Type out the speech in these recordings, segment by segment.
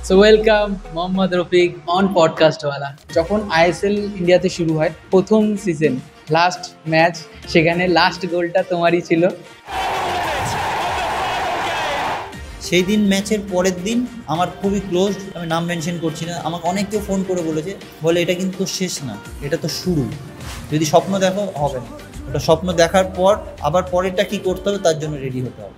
So welcome Mohammad Rafique on Podcastwala. যখন ISL ইন্ডিয়াতে শুরু হয় প্রথম সিজন লাস্ট ম্যাচ, সেখানে লাস্ট গোলটা তোমারই ছিল। সেই দিন ম্যাচের পরের দিন আমার খুবই ক্লোজ, আমি নাম মেনশন করছি না, আমাকে অনেকেও ফোন করে বলে এটা কিন্তু শেষ না, এটা তো শুরু। যদি স্বপ্ন দেখো হবে না, ওটা স্বপ্ন দেখার পর আবার পরেরটা কী করতে হবে তার জন্য রেডি হতে হবে।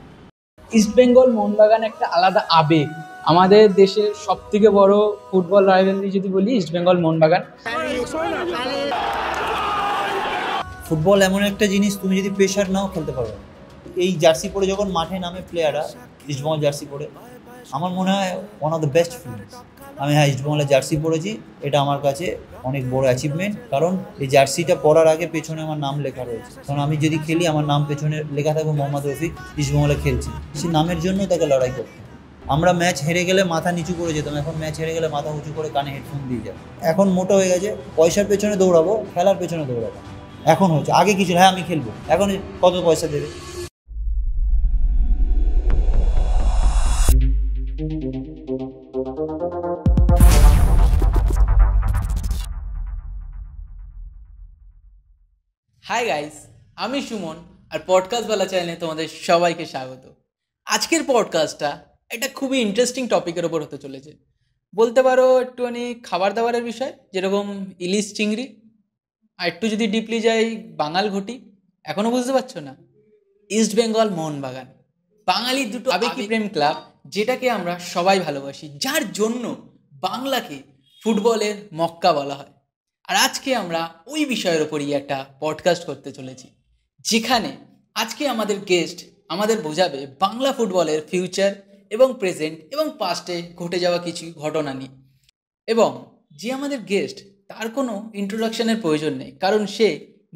ইস্টবেঙ্গল মোহনবাগান একটা আলাদা আবেগ। আমাদের দেশের সব থেকে বড় ফুটবল রাইভালরি যদি বলি ইস্টবেঙ্গল মোহনবাগান। ফুটবল এমন একটা জিনিস, তুমি যদি প্রেশার নাও খেলতে পারবে। এই জার্সি পরে যখন মাঠে নামে প্লেয়াররা, ইস্টবেঙ্গল জার্সি পরে, আমার মনে হয় one of the best feelings. আমি ইস্টবেঙ্গলের জার্সি পরেছি, এটা আমার কাছে অনেক বড় অ্যাচিভমেন্ট। কারণ এই জার্সিটা পরার আগে পেছনে আমার নাম লেখা রয়েছে, কারণ আমি যদি খেলি আমার নাম পেছনে লেখা থাকবে মোহাম্মদ রফিক, ইস্টবেঙ্গলে খেলছি, সে নামের জন্য তাকে লড়াই করতে। আমরা ম্যাচ হেরে গেলে মাথা নিচু করে যেতাম, এখন ম্যাচ হেরে গেলে মাথা উঁচু করে কানে হেডফোন দিয়ে যাবে। এখন মোটো হয়ে গেছে, পয়সার পেছনে দৌড়াবো, খেলার পেছনে দৌড়াবো। এখন হচ্ছে, আগে কিছু হ্যাঁ আমি খেলবো, এখন কত পয়সা দেবে। হাই গাইস, আমি সুমন আর পডকাস্টওয়ালা চ্যানেলে তোমাদের সবাইকে স্বাগত। আজকের পডকাস্টটা একটা খুবই ইন্টারেস্টিং টপিকের ওপর হতে চলেছে। বলতে পারো একটুখানি খাবার দাবারের বিষয়, যেরকম ইলিশ চিংড়ি। আর একটু যদি ডিপলি যাই, বাঙাল ঘটি। এখনও বুঝতে পারছো না? ইস্টবেঙ্গল মোহনবাগান, বাঙালির দুটো আবেগী প্রেম ক্লাব, যেটাকে আমরা সবাই ভালোবাসি, যার জন্য বাংলাকে ফুটবলের মক্কা বলা হয়। আর আজকে আমরা ওই বিষয়ের ওপরই একটা পডকাস্ট করতে চলেছি, যেখানে আজকে আমাদের গেস্ট আমাদের বোঝাবে বাংলা ফুটবলের ফিউচার এবং প্রেজেন্ট এবং পাস্টে ঘটে যাওয়া কিছু ঘটনা নিয়ে। এবং যে আমাদের গেস্ট, তার কোনো ইন্ট্রোডাকশনের প্রয়োজন নেই, কারণ সে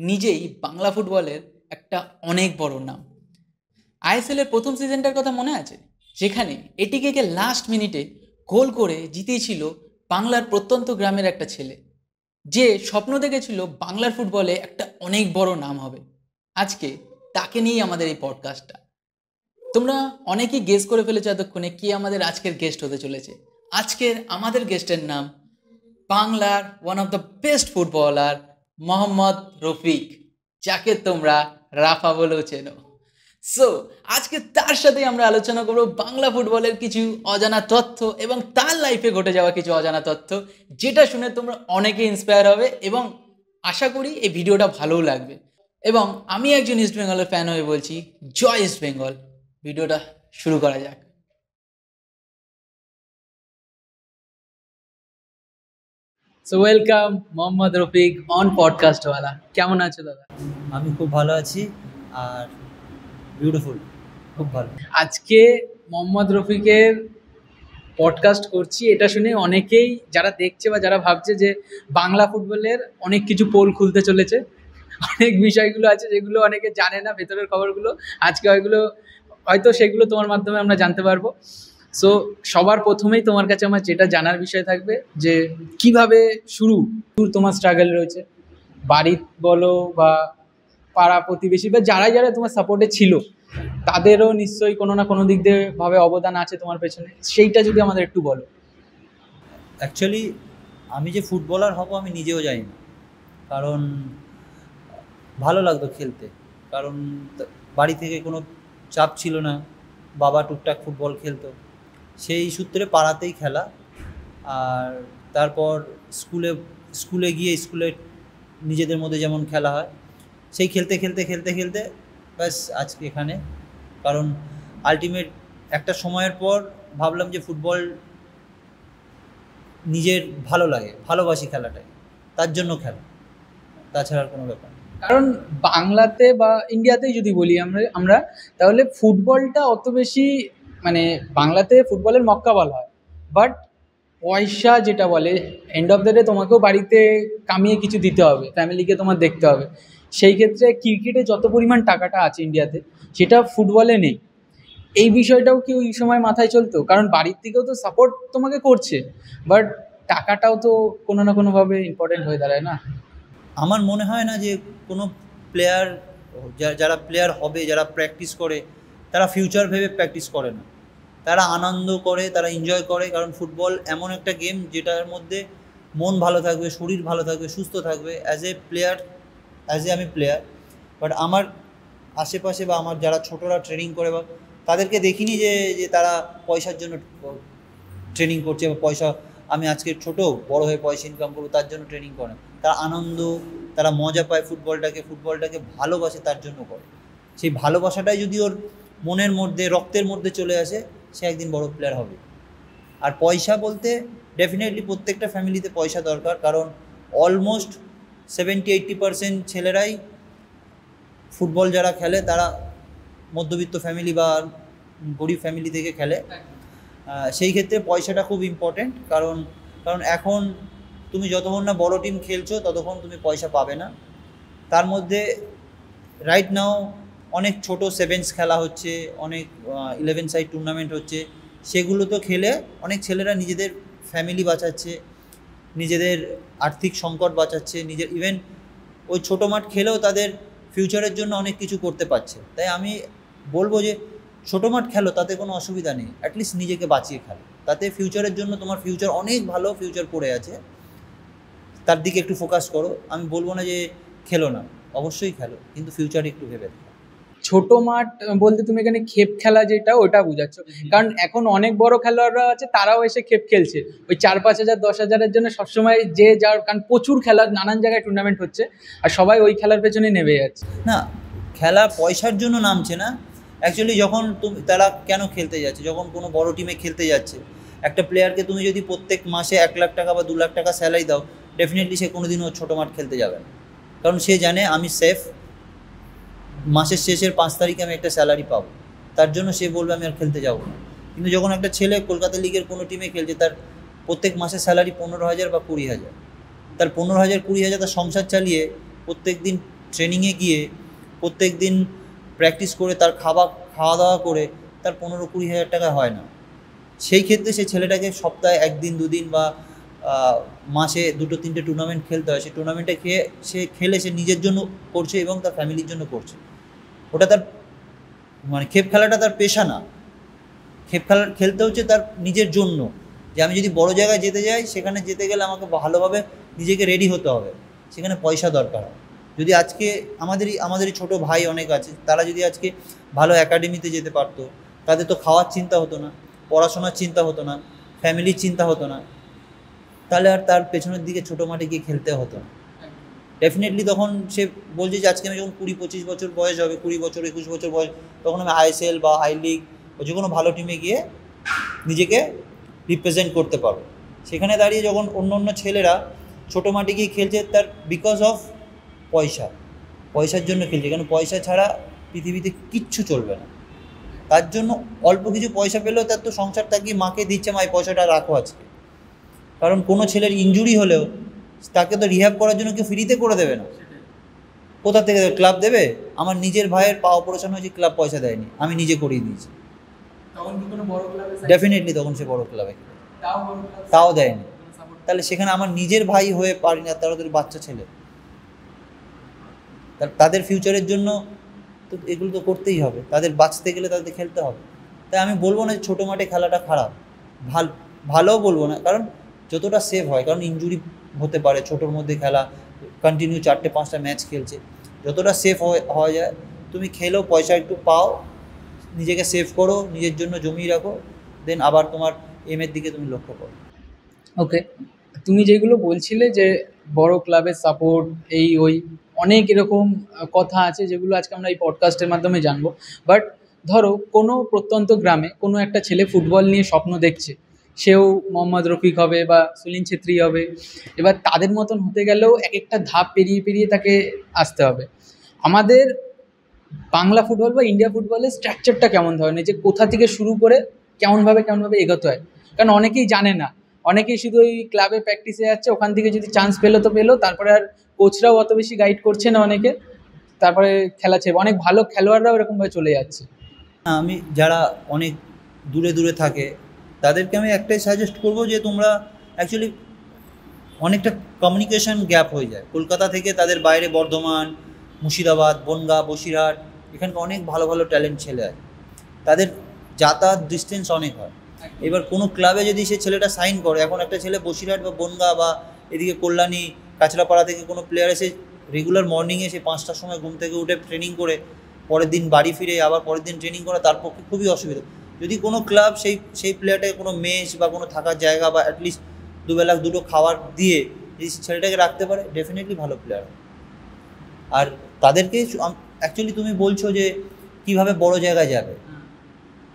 নিজেই বাংলা ফুটবলের একটা অনেক বড় নাম। আইএসএলের প্রথম সিজনটার কথা মনে আছে, যেখানে এটিকে লাস্ট মিনিটে গোল করে জিতেছিল বাংলার প্রত্যন্ত গ্রামের একটা ছেলে, যে স্বপ্ন দেখেছিল বাংলার ফুটবলে একটা অনেক বড় নাম হবে। আজকে তাকে নিয়েই আমাদের এই পডকাস্টটা। তোমরা অনেকেই গেস করে ফেলেছো এতক্ষণে কি আমাদের আজকের গেস্ট হতে চলেছে। আজকের আমাদের গেস্টের নাম বাংলার one of the best footballer Mohammad Rafiq, যাকে তোমরা রাফা বলেও চেনো। সো আজকে তার সাথেই আমরা আলোচনা করবো বাংলা ফুটবলের কিছু অজানা তথ্য এবং তার লাইফে ঘটে যাওয়া কিছু অজানা তথ্য, যেটা শুনে তোমরা অনেকে ইন্সপায়ার হবে এবং আশা করি এই ভিডিওটা ভালোও লাগবে। এবং আমি একজন ইস্ট বেঙ্গলের ফ্যান হয়ে বলছি, জয় ইস্ট বেঙ্গল। ভিডিওটা শুরু করা যাক। So welcome Mohammad Rafique on Podcastwala. কেমন আছো দাদা? আমি খুব ভালো আছি, আর বিউটিফুল, খুব ভালো। আজকে মোহাম্মদ রফিকের পডকাস্ট করছি, এটা শুনে অনেকেই যারা দেখছে বা যারা ভাবছে যে বাংলা ফুটবলের অনেক কিছু পোল খুলতে চলেছে, অনেক বিষয়গুলো আছে যেগুলো অনেকে জানে না, ভেতরের খবরগুলো আজকে হয়তো সেগুলো তোমার মাধ্যমে আমরা জানতে পারবো। সো সবার প্রথমেই তোমার কাছে আমার যেটা জানার বিষয় থাকবে, যে কিভাবে শুরু তোমার স্ট্রাগল রয়েছে, বাড়ি বলো বা পাড়া প্রতিবেশী বা যারা যারা তোমার সাপোর্টে ছিল, তাদেরও নিশ্চয়ই কোনো না কোনো দিক দিয়ে ভাবে অবদান আছে তোমার পেছনে, সেইটা যদি আমাদের একটু বলো। অ্যাকচুয়ালি আমি যে ফুটবলার হব আমি নিজেও জানি না, কারণ ভালো লাগতো খেলতে, কারণ বাড়ি থেকে কোনো চাপ ছিল না, বাবা টুকটাক ফুটবল খেলতো, সেই সূত্রে পাড়াতেই খেলা। আর তারপর স্কুলে গিয়ে স্কুলে নিজেদের মধ্যে যেমন খেলা হয়, সেই খেলতে খেলতে খেলতে খেলতে ব্যাস আজকে এখানে। কারণ আলটিমেট একটা সময়ের পর ভাবলাম যে ফুটবল নিজের ভালো লাগে, ভালোবাসি খেলাটাই, তার জন্য খেলা, তাছাড়া আর কোনো ব্যাপার। কারণ বাংলাতে বা ইন্ডিয়াতেই যদি বলি আমরা তাহলে ফুটবলটা অত বেশি, মানে বাংলাতে ফুটবলের মক্কা বলা হয়, বাট পয়সা যেটা বলে, এন্ড অফ দ্য ডে তোমাকেও বাড়িতে কামিয়ে কিছু দিতে হবে, ফ্যামিলিকে তোমার দেখতে হবে। সেই ক্ষেত্রে ক্রিকেটে যত পরিমাণ টাকাটা আছে ইন্ডিয়াতে, সেটা ফুটবলে নেই। এই বিষয়টাও কি ওই সময় মাথায় চলতো? কারণ বাড়ির থেকেও তো সাপোর্ট তোমাকে করছে, বাট টাকাটাও তো কোনো না কোনোভাবে ইম্পর্টেন্ট হয়ে দাঁড়ায় না? আমার মনে হয় না যে কোনো প্লেয়ার, যারা প্লেয়ার হবে, যারা প্র্যাকটিস করে, তারা ফিউচার ভেবে প্র্যাকটিস করে না। তারা আনন্দ করে, তারা এনজয় করে, কারণ ফুটবল এমন একটা গেম যেটার মধ্যে মন ভালো থাকবে, শরীর ভালো থাকবে, সুস্থ থাকবে। আমি প্লেয়ার, বাট আমার আশেপাশে বা আমার যারা ছোটরা ট্রেনিং করে বা তাদেরকে দেখিনি যে তারা পয়সার জন্য ট্রেনিং করছে বা পয়সা, আমি আজকে ছোট বড় হয়ে পয়সা ইনকাম করবো তার জন্য ট্রেনিং করে। তারা আনন্দ, তারা মজা পায় ফুটবলটাকে ভালোবাসে, তার জন্য করে। সেই ভালোবাসাটাই যদি ওর মনের মধ্যে, রক্তের মধ্যে চলে আসে, সে একদিন বড় প্লেয়ার হবে। আর পয়সা বলতে ডেফিনেটলি প্রত্যেকটা ফ্যামিলিতে পয়সা দরকার, কারণ অলমোস্ট 70-80% ছেলেরাই ফুটবল যারা খেলে তারা মধ্যবিত্ত ফ্যামিলি বা গরিব ফ্যামিলি থেকে খেলে। সেই ক্ষেত্রে পয়সাটা খুব ইম্পর্টেন্ট, কারণ এখন তুমি যতক্ষণ না বড় টিম খেলছো ততক্ষণ তুমি পয়সা পাবে না। তার মধ্যে রাইট নাও অনেক ছোট সেভেন্স খেলা হচ্ছে, অনেক 11 সাইড টুর্নামেন্ট হচ্ছে, সেগুলো তো খেলে অনেক ছেলেরা নিজেদের ফ্যামিলি বাঁচাচ্ছে, নিজেদের আর্থিক সংকট বাঁচাচ্ছে, নিজের ইভেন ওই ছোটো মাঠ খেলেও তাদের ফিউচারের জন্য অনেক কিছু করতে পারছে। তাই আমি বলবো যে ছোটো মাঠ খেলো, তাতে কোনো অসুবিধা নেই, অ্যাটলিস্ট নিজেকে বাঁচিয়ে খেলো, তাতে ফিউচারের জন্য তোমার ফিউচার অনেক ভালো ফিউচার পড়ে আছে, তার দিকে একটু ফোকাস করো। আমি বলবো না যে খেলো না, অবশ্যই খেলো, কিন্তু ফিউচার একটু ভেবে দেখো। ছোট মাঠ বলতে তুমি এখানে খেপ খেলা যেটা ওটা বুঝাচ্ছ? কারণ এখন অনেক বড় খেলোয়াড়রা আছে, তারাও এসে খেপ খেলছে ওই 4-5 হাজার 10 হাজারের জন্য সবসময়, যে যার, কারণ প্রচুর খেলা নানান জায়গায় টুর্নামেন্ট হচ্ছে আর সবাই ওই খেলার পেছনে নেমে যাচ্ছে। না, খেলা পয়সার জন্য নামছে না অ্যাকচুয়ালি। যখন তারা কেন খেলতে যাচ্ছে, যখন কোনো বড় টিমে খেলতে যাচ্ছে, একটা প্লেয়ারকে তুমি যদি প্রত্যেক মাসে 1 লাখ টাকা বা 2 লাখ টাকা স্যালারি দাও, ডেফিনেটলি সে কোনো দিনও ছোটো মাঠ খেলতে যাবে না, কারণ সে জানে আমি সেফ, মাসের শেষের 5 তারিখে আমি একটা স্যালারি পাবো, তার জন্য সে বলবে আমি আর খেলতে যাবো না। কিন্তু যখন একটা ছেলে কলকাতা লিগের কোনো টিমে খেলছে, তার প্রত্যেক মাসের স্যালারি 15,000 বা 20,000, তার 15,000-20,000 তার সংসার চালিয়ে প্রত্যেক দিন ট্রেনিংয়ে গিয়ে প্রত্যেক দিন প্র্যাকটিস করে তার খাওয়া দাওয়া করে তার 15-20,000 টাকা হয় না। সেই ক্ষেত্রে সেই ছেলেটাকে সপ্তাহে 1 দিন 2 দিন বা মাসে 2-3টে টুর্নামেন্ট খেলতে হয়। সেই টুর্নামেন্টে খেলে সে নিজের জন্য করছে এবং তার ফ্যামিলির জন্য করছে। ওটা তার মানে খেপ খেলাটা তার পেশা না, খেপ খেলা খেলতে হচ্ছে তার নিজের জন্য, যে আমি যদি বড় জায়গায় যেতে যাই, সেখানে যেতে গেলে আমাকে ভালোভাবে নিজেকে রেডি হতে হবে, সেখানে পয়সা দরকার হয়। যদি আজকে আমাদেরই ছোটো ভাই অনেক আছে, তারা যদি আজকে ভালো একাডেমিতে যেতে পারতো, তাদের তো খাওয়ার চিন্তা হতো না, পড়াশোনার চিন্তা হতো না, ফ্যামিলির চিন্তা হতো না, তাহলে আর তার পেছনের দিকে ছোটো মাঠে গিয়ে খেলতে হতো না। ডেফিনেটলি তখন সে বলছে যে আজকে আমি যখন 20-25 বছর বয়স হবে, 20 বছর 21 বছর বয়স, তখন আমি ISL বা আই লিগ বা যে কোনো ভালো টিমে গিয়ে নিজেকে রিপ্রেজেন্ট করতে পারবো। সেখানে দাঁড়িয়ে যখন অন্য ছেলেরা ছোটো মাঠে গিয়ে খেলছে, তার বিকজ অফ পয়সার জন্য খেলছে, কারণ পয়সা ছাড়া পৃথিবীতে কিচ্ছু চলবে না। তার জন্য অল্প কিছু পয়সা পেলেও তার তো সংসার তাকিয়ে মাকে দিচ্ছে, মা এই পয়সাটা রাখো আজকে। কারণ কোনো ছেলের ইনজুরি হলেও তাকে তো রিহ্যাব করার জন্য কেউ ফ্রিতে করে দেবে না, কোথা থেকে দেবে? ক্লাব দেবে? আমার নিজের ভাইয়ের পা অপারেশন হয়েছে, ক্লাব পয়সা দেয়নি, আমি নিজে করিয়ে দিয়েছি। ডেফিনেটলি তখন সে বড় ক্লাবে তাও দেয়নি। তাহলে সেখানে আমার নিজের ভাই হয়ে পারি না, তারা তোর বাচ্চা ছেলে, তাদের ফিউচারের জন্য তো এগুলো তো করতেই হবে, তাদের বাঁচতে গেলে তাদের খেলতে হবে। তাই আমি বলবো না যে ছোটো মাঠে খেলাটা খারাপ, ভালোও বলবো না, কারণ যতটা সেভ হয়, কারণ ইনজুরি হতে পারে ছোটোর মধ্যে খেলা, কন্টিনিউ 4-5টা ম্যাচ খেলছে, যতটা সেফ হওয়া যায় তুমি খেলেও পয়সা একটু পাও, নিজেকে সেভ করো, নিজের জন্য জমিয়ে রাখো, দেন আবার তোমার এমের দিকে তুমি লক্ষ্য করো। ওকে, তুমি যেগুলো বলছিলে যে বড় ক্লাবের সাপোর্ট, এই ওই অনেক এরকম কথা আছে যেগুলো আজকে আমরা এই পডকাস্টের মাধ্যমে জানবো। বাট ধরো কোনো প্রত্যন্ত গ্রামে কোনো একটা ছেলে ফুটবল নিয়ে স্বপ্ন দেখছে, সেও মোহাম্মদ রফিক হবে বা সুনীল ছেত্রী হবে, এবার তাদের মতন হতে গেলেও এক একটা ধাপ পেরিয়ে পেরিয়ে তাকে আসতে হবে। আমাদের বাংলা ফুটবল বা ইন্ডিয়া ফুটবলের স্ট্রাকচারটা কেমন ধরনের, যে কোথা থেকে শুরু করে কেমনভাবে এগোতে হয়? কারণ অনেকেই জানে না, অনেকেই শুধু ওই ক্লাবে প্র্যাকটিসে যাচ্ছে, ওখান থেকে যদি চান্স পেলো তো পেলো, তারপরে আর কোচরাও অত বেশি গাইড করছে না অনেকে, তারপরে খেলাচ্ছে, অনেক ভালো খেলোয়াড়রাও এরকমভাবে চলে যাচ্ছে। আমি যারা অনেক দূরে থাকে তাদেরকে আমি একটাই সাজেস্ট করবো যে তোমরা অ্যাকচুয়ালি অনেকটা কমিউনিকেশন গ্যাপ হয়ে যায় কলকাতা থেকে, তাদের বাইরে বর্ধমান, মুর্শিদাবাদ, বনগাঁ, বসিরহাট, এখানকার অনেক ভালো ভালো ট্যালেন্ট ছেলে আছে, তাদের যাতায়াত ডিস্টেন্স অনেক হয়। এবার কোনো ক্লাবে যদি সে ছেলেটা সাইন করে, এখন একটা ছেলে বসিরহাট বা বনগাঁ বা এদিকে কল্যাণী কাঁচরাপাড়া থেকে কোনো প্লেয়ার এসে রেগুলার মর্নিংয়ে সে 5টার সময় ঘুম থেকে উঠে ট্রেনিং করে পরের দিন বাড়ি ফিরে আবার পরের দিন ট্রেনিং করা তার পক্ষে খুবই অসুবিধা। যদি কোনো ক্লাব সেই প্লেয়ারটাকে কোনো মেস বা কোনো থাকার জায়গা বা অ্যাটলিস্ট দুবেলা দুটো খাবার দিয়ে যদি ছেলেটাকে রাখতে পারে, ডেফিনেটলি ভালো প্লেয়ার। আর তাদেরকে অ্যাকচুয়ালি তুমি বলছো যে কীভাবে বড় জায়গায় যাবে,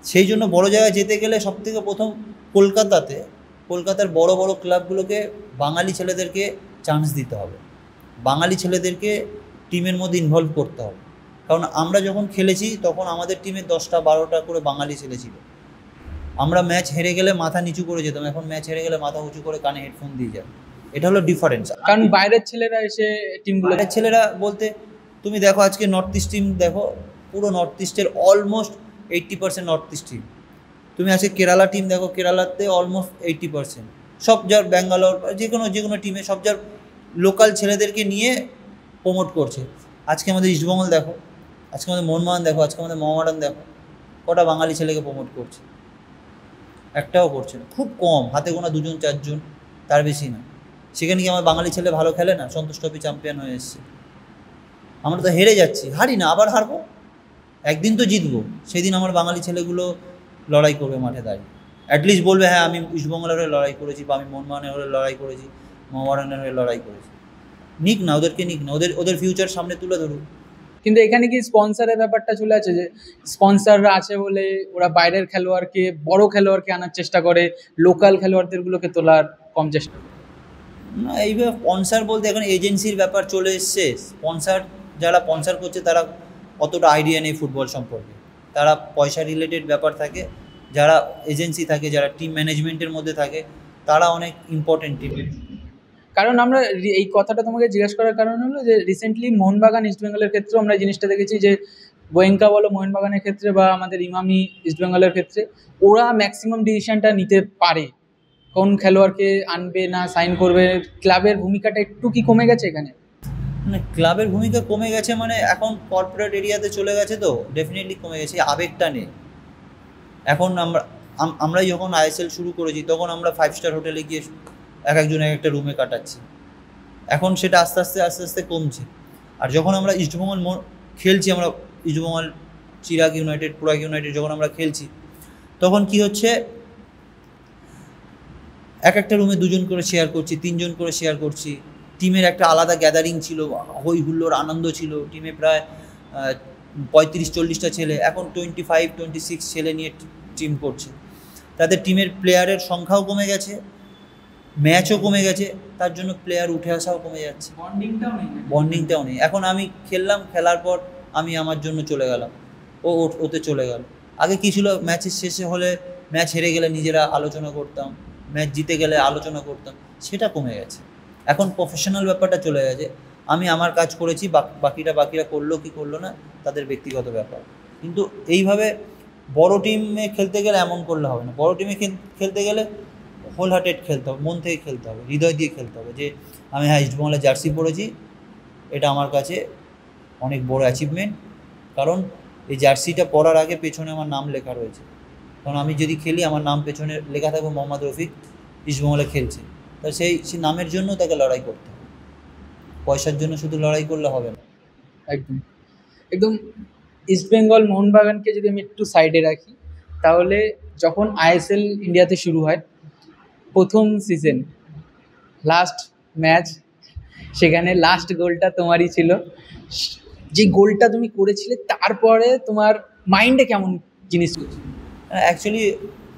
সেই জন্য বড় জায়গায় যেতে গেলে সবথেকে প্রথম কলকাতার বড় বড় ক্লাবগুলোকে বাঙালি ছেলেদেরকে চান্স দিতে হবে, বাঙালি ছেলেদেরকে টিমের মধ্যে ইনভলভ করতে হবে। কারণ আমরা যখন খেলেছি তখন আমাদের টিমে 10টা 12টা করে বাঙালি ছেলে ছিল। আমরা ম্যাচ হেরে গেলে মাথা নিচু করে যেতাম, এখন ম্যাচ হেরে গেলে মাথা উঁচু করে কানে হেডফোন দিয়ে যায়। এটা হলো ডিফারেন্স। কারণ বাইরের ছেলেরা এসে টিমগুলো, বাইরের ছেলেরা বলতে তুমি দেখো আজকে নর্থ ইস্ট টিম দেখো, পুরো নর্থ ইস্টের অলমোস্ট 80% নর্থ ইস্ট টিম। তুমি আজকে কেরালা টিম দেখো, কেরালাতে অলমোস্ট 80%। সব যার ব্যাঙ্গালোর যে কোনো টিমে সব যার লোকাল ছেলেদেরকে নিয়ে প্রমোট করছে। আজকে আমাদের ইস্টবেঙ্গল দেখো, আজকে আমাদের মোহনবাগান দেখো, আজকে আমাদের মোহামেডান দেখো, কটা বাঙালি ছেলেকে প্রমোট করছে? একটাও করছে না, খুব কম, হাতে গোনা 2জন 4জন, তার বেশি না। সেখানে কি আমার বাঙালি ছেলে ভালো খেলে না? সন্তোষ ট্রফি চ্যাম্পিয়ন হয়ে এসছে। আমরা তো হেরে যাচ্ছি, হারি না, আবার হারবো, একদিন তো জিতবো। সেদিন আমার বাঙালি ছেলেগুলো লড়াই করবে মাঠে দাঁড়িয়ে, অ্যাটলিস্ট বলবে হ্যাঁ আমি ইস্টবেঙ্গলের হয়ে লড়াই করেছি, বা আমি মোহনবাগানের হয়ে লড়াই করেছি, মোহামেডানের হয়ে লড়াই করেছি। নিক না, ওদেরকে নিক না, ওদের ফিউচার সামনে তুলে ধরুক। কিন্তু এখানে কি স্পন্সরের ব্যাপারটা চলে আছে, যে স্পন্সররা আছে বলে ওরা বাইরের খেলোয়াড়কে, বড় খেলোয়াড়কে আনার চেষ্টা করে, লোকাল খেলোয়াড়দেরগুলোকে তোলার কম চেষ্টা করে। না, এইভাবে স্পন্সার বলতে এখন এজেন্সির ব্যাপার চলে এসছে। যারা স্পন্সার করছে তারা অতটা আইডিয়া নেই ফুটবল সম্পর্কে, তারা পয়সা রিলেটেড ব্যাপার থাকে। যারা এজেন্সি থাকে, যারা টিম ম্যানেজমেন্টের মধ্যে থাকে, তারা অনেক ইম্পর্টেন্ট টিম। কারণ আমরা এই কথাটা তোমাকে জিজ্ঞেস করার কারণ হলো যে রিসেন্টলি মোহনবাগান ইস্টবেঙ্গলের ক্ষেত্রেও আমরা জিনিসটা দেখেছি, যে গোয়েঙ্কা বলো মোহনবাগানের ক্ষেত্রে বা আমাদের ইমামি ইস্টবেঙ্গলের ক্ষেত্রে, ওরা ম্যাক্সিমাম ডিসিশনটা নিতে পারে কোন খেলোয়াড়কে আনবে না সাইন করবে। ক্লাবের ভূমিকাটা একটু কি কমে গেছে এখানে? মানে ক্লাবের ভূমিকা কমে গেছে, মানে এখন কর্পোরেট এরিয়াতে চলে গেছে, তো ডেফিনেটলি কমে গেছে, আবেগটা নেই এখন। আমরা যখন আইএসএল শুরু করেছি তখন আমরা 5 স্টার হোটেলে গিয়ে একজন একটা রুমে কাটাচ্ছি, এখন সেটা আস্তে আস্তে কমছে। আর যখন আমরা ইস্টবেঙ্গল খেলছি, আমরা ইস্টবেঙ্গল, চিরাগ ইউনাইটেড, পুরাগ ইউনাইটেড যখন আমরা খেলছি, তখন কি হচ্ছে, একটা রুমে 2জন করে শেয়ার করছি, 3জন করে শেয়ার করছি। টিমের একটা আলাদা গ্যাদারিং ছিল, হই হুল্লোড় আনন্দ ছিল। টিমে প্রায় 35-40টা ছেলে, এখন 25-26 ছেলে নিয়ে টিম করছে। তাদের টিমের প্লেয়ারের সংখ্যাও কমে গেছে, ম্যাচও কমে গেছে, তার জন্য প্লেয়ার উঠে আসাও কমে যাচ্ছে, বন্ডিংটাও নেই। এখন আমি খেলার পর আমি আমার জন্য চলে গেলাম, ওতে চলে গেল। আগে কী ছিল, ম্যাচের শেষে হলে, ম্যাচ হেরে গেলে নিজেরা আলোচনা করতাম, ম্যাচ জিতে গেলে আলোচনা করতাম, সেটা কমে গেছে। এখন প্রফেশনাল ব্যাপারটা চলে গেছে, আমি আমার কাজ করেছি, বাকিরা করলো কি করলো না তাদের ব্যক্তিগত ব্যাপার। কিন্তু এইভাবে বড় টিমে খেলতে গেলে এমন করলে হবে না। বড় টিমে খেলতে গেলে হোল হার্টেড খেলতে হবে, মন থেকে খেলতে হবে, হৃদয় দিয়ে খেলতে হবে, যে আমি হ্যাঁ ইস্টবেঙ্গলের জার্সি পরেছি, এটা আমার কাছে অনেক বড় অ্যাচিভমেন্ট। কারণ এই জার্সিটা পরার আগে পেছনে আমার নাম লেখা রয়েছে, কারণ আমি যদি খেলি আমার নাম পেছনে লেখা থাকবে মোহাম্মদ রফিক, ইস্টবেঙ্গলে খেলছে। তা সেই নামের জন্য তাকে লড়াই করতে হবে, পয়সার জন্য শুধু লড়াই করলে হবে না। একদম ইস্টবেঙ্গল মোহনবাগানকে যদি আমি একটু সাইডে রাখি, তাহলে যখন আইএসএল ইন্ডিয়াতে শুরু হয়, প্রথম সিজন, লাস্ট ম্যাচ, সেখানে লাস্ট গোলটা তোমারই ছিল। যে গোলটা তুমি করেছিলে, তারপরে তোমার মাইন্ডে কেমন জিনিস করছিল? অ্যাকচুয়ালি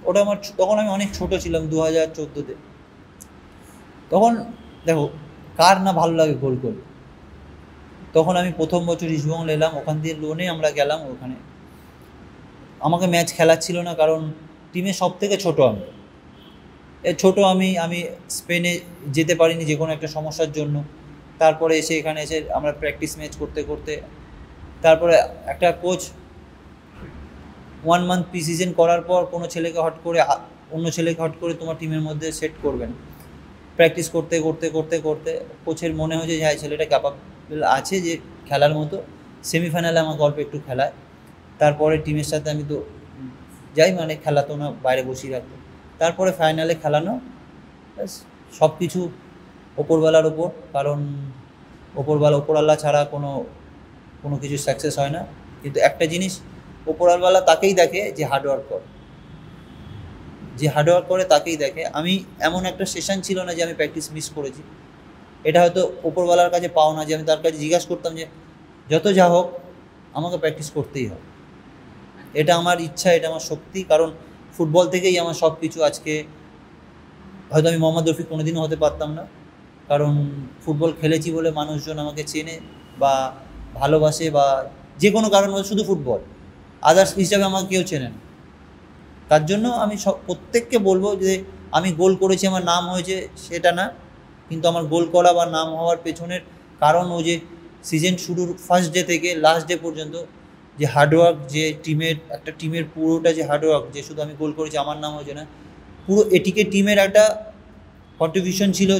ওটা আমার, তখন আমি অনেক ছোট ছিলাম, 2014-তে। তখন দেখো কার না ভালো লাগে গোল করতে। তখন আমি প্রথম বছর ইস্টবেঙ্গল এলাম, ওখান দিয়ে লোনে আমরা গেলাম ওখানে। আমাকে ম্যাচ খেলার ছিল না, কারণ টিমে সব থেকে ছোটো আমি স্পেনে যেতে পারিনি যে কোনো একটা সমস্যার জন্য। তারপরে এখানে এসে আমরা প্র্যাকটিস ম্যাচ করতে করতে, তারপরে একটা কোচ 1 মান্থ প্রি সিজন করার পর অন্য ছেলেকে হট করে তোমার টিমের মধ্যে সেট করবেন। প্র্যাকটিস করতে কোচের মনে হয়েছে যে হ্যাঁ ছেলেটা ক্যাপাবল আছে যে খেলার মতো। সেমিফাইনালে আমার গল্প একটু খেলায়, তারপরে টিমের সাথে আমি তো যাই, মানে খেলাতো না, বাইরে বসিয়ে রাখতো। তারপরে ফাইনালে খেলানো, ব্যাস সব কিছু ওপরওয়ালার ওপর, কারণ ওপর আল্লাহ ছাড়া কোনো কোনো কিছু সাকসেস হয় না। কিন্তু একটা জিনিস, ওপরওয়ালা তাকেই দেখে যে হার্ডওয়ার্ক করে, যে হার্ডওয়ার্ক করে তাকেই দেখে। আমি এমন একটা সেশন ছিল না যে আমি প্র্যাকটিস মিস করেছি, এটা হয়তো ওপরওয়ালার কাছে পাও না, যে আমি তার কাছে জিজ্ঞাসা করতাম যে যত যা হোক আমাকে প্র্যাকটিস করতেই হবে। এটা আমার ইচ্ছা, এটা আমার শক্তি, কারণ ফুটবল থেকেই আমার সব কিছু। আজকে হয়তো আমি মোহাম্মদ রফিক কোনোদিনও হতে পারতাম না, কারণ ফুটবল খেলেছি বলে মানুষজন আমাকে চেনে বা ভালোবাসে, বা যে কোনো কারণ, শুধু ফুটবল, আদার্স হিসাবে আমাকে কেউ চেনে না। তার জন্য আমি প্রত্যেককে বলবো যে আমি গোল করেছি, আমার নাম হয়েছে, সেটা না, কিন্তু আমার গোল করা বা নাম হওয়ার পেছনের কারণ ও যে সিজন শুরুর ফার্স্ট ডে থেকে লাস্ট ডে পর্যন্ত যে হার্ডওয়ার্ক, যে একটা টিমের পুরোটা যে হার্ডওয়ার্ক, যে শুধু আমি গোল করেছি আমার নাম হয়েছে না, পুরো এটিকে টিমের একটা কন্ট্রিবিউশন ছিল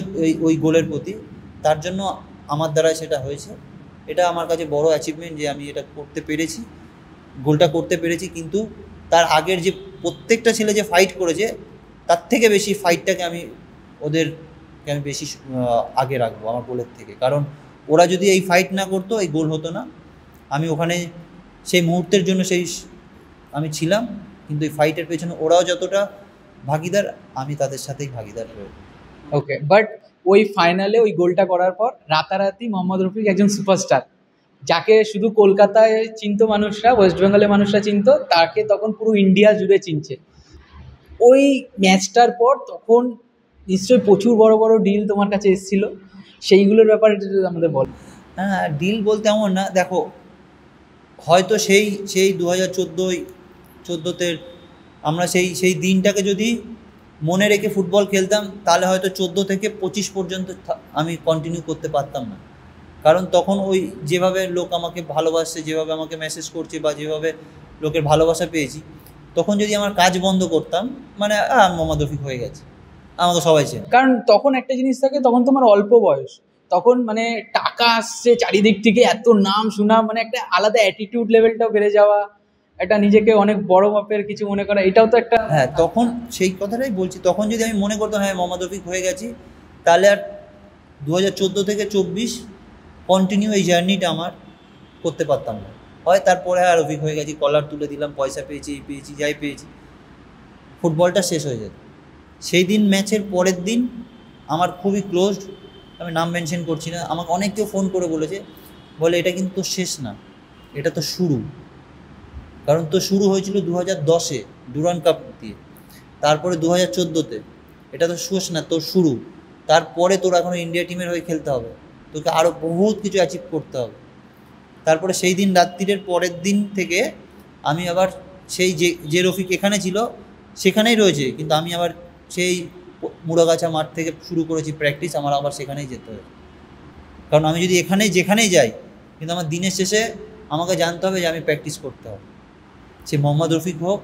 ওই গোলের প্রতি। তার জন্য আমার দ্বারা সেটা হয়েছে। এটা আমার কাছে বড় অ্যাচিভমেন্ট যে আমি এটা করতে পেরেছি, গোলটা করতে পেরেছি। কিন্তু তার আগের যে প্রত্যেকটা ছেলে যে ফাইট করেছে, তার থেকে বেশি ফাইটটাকে ওদেরকে আমি বেশি আগে রাখবো আমার গোলের থেকে। কারণ ওরা যদি এই ফাইট না করতো, এই গোল হতো না। আমি ওখানে সেই মুহূর্তের জন্য আমি ছিলাম, কিন্তু এই ফাইটের পেছনে ওরাও যতটা ভাগিদার, আমি তাদের সাথেই ভাগিদার হয়ে। ওকে, বাট ওই ফাইনালে ওই গোলটা করার পর রাতারাতি মোহাম্মদ রফিক একজন সুপারস্টার, যাকে শুধু কলকাতায় চিনতো মানুষরা, ওয়েস্ট বেঙ্গলের মানুষরা চিনতো, তাকে তখন পুরো ইন্ডিয়া জুড়ে চিনছে। ওই ম্যাচটার পর তখন নিশ্চয়ই প্রচুর বড় বড় ডিল তোমার কাছে এসেছিল, সেইগুলোর ব্যাপারে যদি আমাদের বল। হ্যাঁ, ডিল বলতে এমন না, দেখো হয়তো সেই 2014-14তে আমরা সেই দিনটাকে যদি মনে রেখে ফুটবল খেলতাম, তাহলে হয়তো 14 থেকে 25 পর্যন্ত আমি কন্টিনিউ করতে পারতাম না। কারণ তখন ওই যেভাবে লোক আমাকে ভালোবাসছে, যেভাবে আমাকে মেসেজ করছে, বা যেভাবে লোকের ভালোবাসা পেয়েছি, তখন যদি আমার কাজ বন্ধ করতাম, মানে মোহাম্মদ রফিক হয়ে গেছে, আমাকে সবাই চেনে। কারণ তখন একটা জিনিস থাকে, তখন তোমার অল্প বয়স, তখন মানে টাকা আসছে চারিদিক থেকে, এত নাম সুনাম, মানে একটা আলাদা অ্যাটিটিউড লেভেলটাও বেড়ে যাওয়া, একটা নিজেকে অনেক বড় মাপের কিছু মনে করা, এটাও তো একটা। হ্যাঁ, তখন সেই কথাটাই বলছি, তখন যদি আমি মনে করতাম হ্যাঁ মোহাম্মদ রফিক হয়ে গেছি, তাহলে আর 2014 থেকে 24 কন্টিনিউ এই জার্নিটা আমার করতে পারতাম না। হয় তারপরে আর রফিক হয়ে গেছি, কলার তুলে দিলাম, পয়সা পেয়েছি, এই পেয়েছি, যাই পেয়েছি, ফুটবলটা শেষ হয়ে যেত। সেই দিন ম্যাচের পরের দিন আমার খুবই ক্লোজড, আমি নাম মেনশন করছি না, আমাকে অনেক কেউ ফোন করে বলেছে, বলে এটা কিন্তু তো শেষ না, এটা তো শুরু। কারণ তো শুরু হয়েছিল 2010-এ ডুরান্ড কাপ দিয়ে, তারপরে 2014-তে, এটা তো শেষ না, তোর শুরু। তারপরে তোর এখনও ইন্ডিয়া টিমের হয়ে খেলতে হবে, তোকে আরও বহুত কিছু অ্যাচিভ করতে হবে। তারপরে সেই দিন রাত্রির পরের দিন থেকে আমি আবার সেই যে রফিক এখানে ছিল সেখানেই রয়েছে, কিন্তু আমি আবার সেই মুড়াগাছা মাঠ থেকে শুরু করেছি প্র্যাকটিস, আমার আবার সেখানেই যেতে হবে। কারণ আমি যদি যেখানেই যাই, কিন্তু আমার দিনের শেষে আমাকে জানতে হবে যে আমি প্র্যাকটিস করতে হবে। সে মোহাম্মদ রফিক হোক,